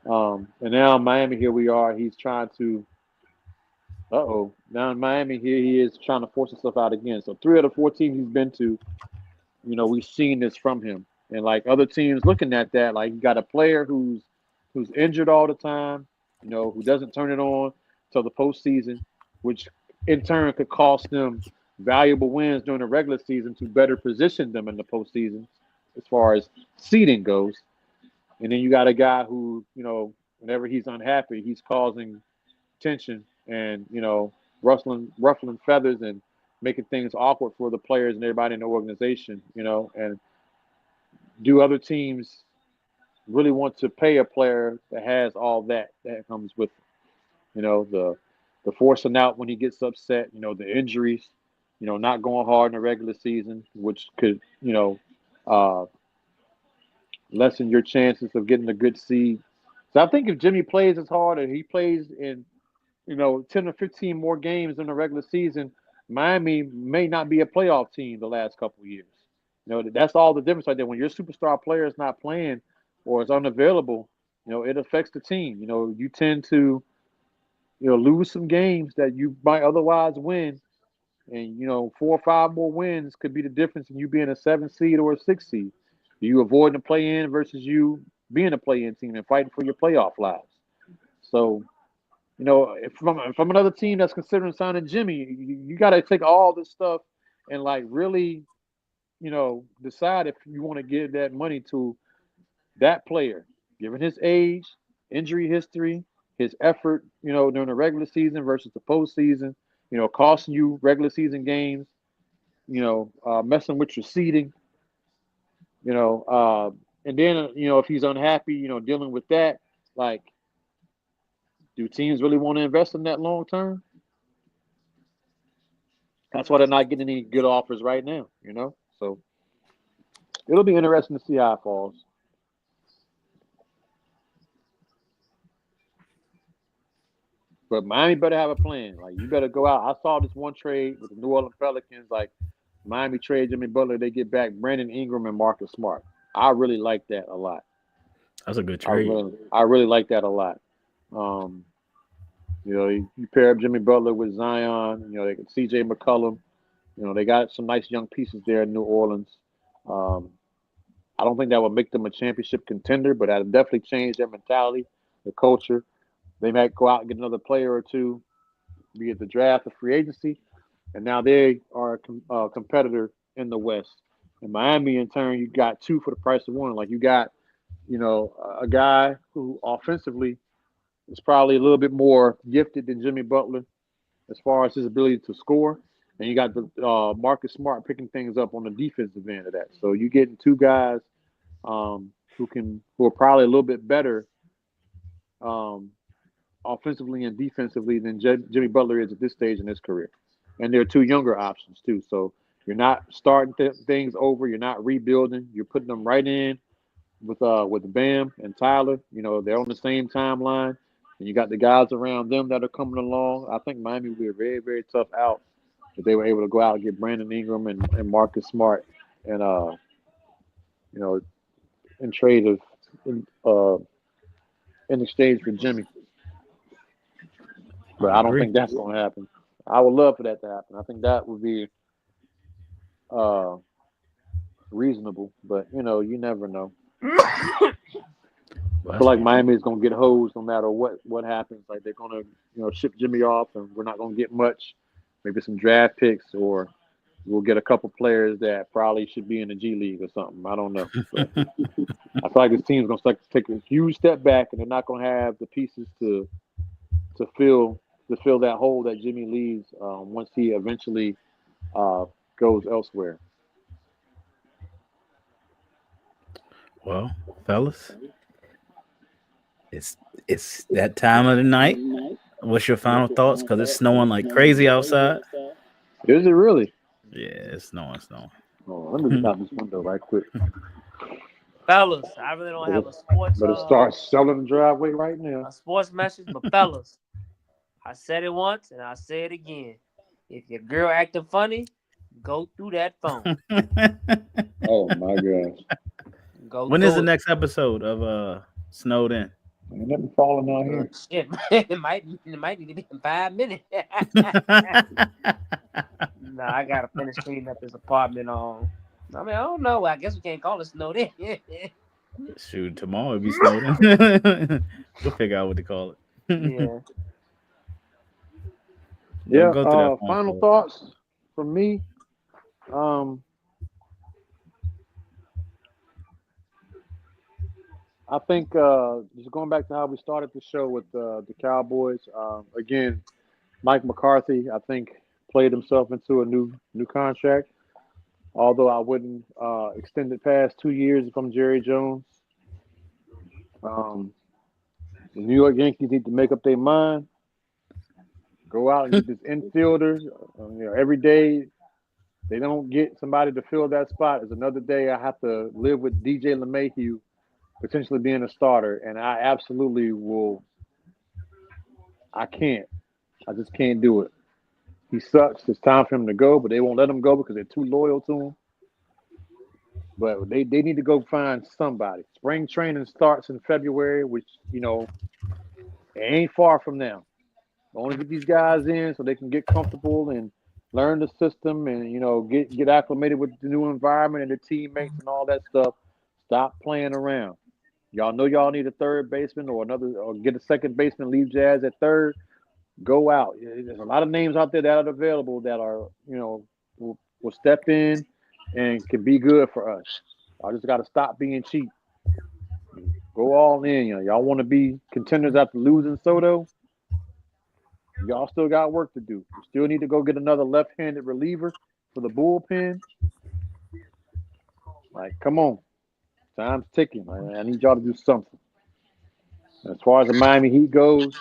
And now in Miami, here we are. He's trying to, now in Miami, here he is trying to force himself out again. So 3 of the 4 teams he's been to, we've seen this from him. And other teams looking at that, you got a player who's injured all the time, who doesn't turn it on till the postseason, which in turn could cost them valuable wins during the regular season to better position them in the postseason as far as seeding goes. And then you got a guy who, whenever he's unhappy, he's causing tension and, ruffling feathers and making things awkward for the players and everybody in the organization, and do other teams really want to pay a player that has all that comes with it? The forcing out when he gets upset, the injuries, not going hard in the regular season, which could, lessen your chances of getting a good seed. So I think if Jimmy plays as hard and he plays in, 10 or 15 more games in the regular season, Miami may not be a playoff team the last couple of years. That's all the difference right there. When your superstar player is not playing or is unavailable, it affects the team. You tend to, lose some games that you might otherwise win. And, 4 or 5 more wins could be the difference in you being a 7 seed or a 6 seed. You avoiding the play-in versus you being a play-in team and fighting for your playoff lives. So, if from another team that's considering signing Jimmy, you got to take all this stuff and really, decide if you want to give that money to that player, given his age, injury history, his effort, during the regular season versus the postseason, costing you regular season games, messing with your seeding, and then, if he's unhappy, dealing with that, do teams really want to invest in that long term? That's why they're not getting any good offers right now, So it'll be interesting to see how it falls. But Miami better have a plan. You better go out. I saw this one trade with the New Orleans Pelicans. Miami trade Jimmy Butler, they get back Brandon Ingram and Marcus Smart. I really like that a lot. That's a good trade. I really like that a lot. You pair up Jimmy Butler with Zion. They can CJ McCollum. They got some nice young pieces there in New Orleans. I don't think that would make them a championship contender, but that'll definitely change their mentality, the culture. They might go out and get another player or two, be it the draft or free agency, and now they are a competitor in the West. In Miami, in turn, you got two for the price of one. Like you got, a guy who offensively is probably a little bit more gifted than Jimmy Butler as far as his ability to score. And you got the Marcus Smart picking things up on the defensive end of that. So you're getting two guys who are probably a little bit better offensively and defensively than Jimmy Butler is at this stage in his career. And there are two younger options too. So you're not starting things over. You're not rebuilding. You're putting them right in with Bam and Tyler. They're on the same timeline. And you got the guys around them that are coming along. I think Miami will be a very, very tough out if they were able to go out and get Brandon Ingram and Marcus Smart and in trade in exchange for Jimmy. But I don't think that's going to happen. I would love for that to happen. I think that would be reasonable, but you never know. I feel like Miami is going to get hosed no matter what happens. Like they're going to ship Jimmy off, and we're not going to get much. Maybe some draft picks, or we'll get a couple players that probably should be in the G League or something. I don't know. But I feel like this team's going to take a huge step back, and they're not going to have the pieces to fill that hole that Jimmy leaves once he eventually goes elsewhere. Well, fellas, it's that time of the night. What's your final thoughts? Because it's snowing like crazy outside. Is it really? Yeah, it's snowing. Oh, let me get out this window right quick. Fellas, I really don't have a sports. Better start selling the driveway right now. A sports message, but fellas, I said it once and I say it again. If your girl acting funny, go through that phone. Oh my gosh! When is the next episode of Snowed In? Ain't nothing falling out here. Shit, it might need to be in 5 minutes. No, I gotta finish cleaning up this apartment. I don't know. I guess we can't call it snowed in. Shoot, tomorrow it'll be snowed in. We'll figure out what to call it. Yeah. Yeah. Final thoughts from me. I think just going back to how we started the show with the Cowboys. Again, Mike McCarthy, I think, played himself into a new contract. Although I wouldn't extend it past 2 years from Jerry Jones. The New York Yankees need to make up their mind. Go out and get this infielder. Every day they don't get somebody to fill that spot. Is another day I have to live with DJ LeMahieu potentially being a starter, and I absolutely will. I can't. I just can't do it. He sucks. It's time for him to go, but they won't let him go because they're too loyal to him. But they need to go find somebody. Spring training starts in February, which, it ain't far from now. I want to get these guys in so they can get comfortable and learn the system and, get acclimated with the new environment and the teammates and all that stuff. Stop playing around. Y'all know y'all need a third baseman or get a second baseman, leave Jazz at third. Go out. There's a lot of names out there that are available that are, will step in and can be good for us. I just got to stop being cheap. Go all in. Y'all want to be contenders after losing Soto? Y'all still got work to do. You still need to go get another left-handed reliever for the bullpen. Like, come on. Time's ticking. I need y'all to do something. As far as the Miami Heat goes,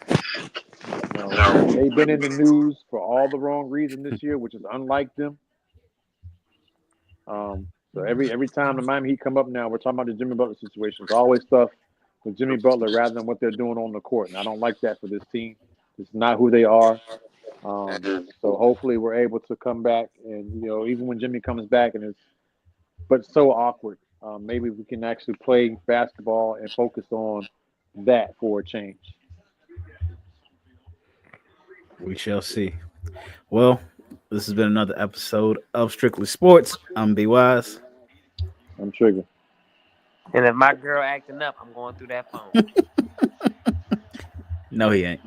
they've been in the news for all the wrong reasons this year, which is unlike them. So every time the Miami Heat come up now, we're talking about the Jimmy Butler situation. It's always stuff with Jimmy Butler rather than what they're doing on the court. And I don't like that for this team. It's not who they are. So hopefully we're able to come back and, even when Jimmy comes back but it's so awkward. Maybe we can actually play basketball and focus on that for a change. We shall see. Well, This has been another episode of Strictly Sports. I'm B Wise. I'm Trigger. And if my girl acting up, I'm going through that phone. No, he ain't.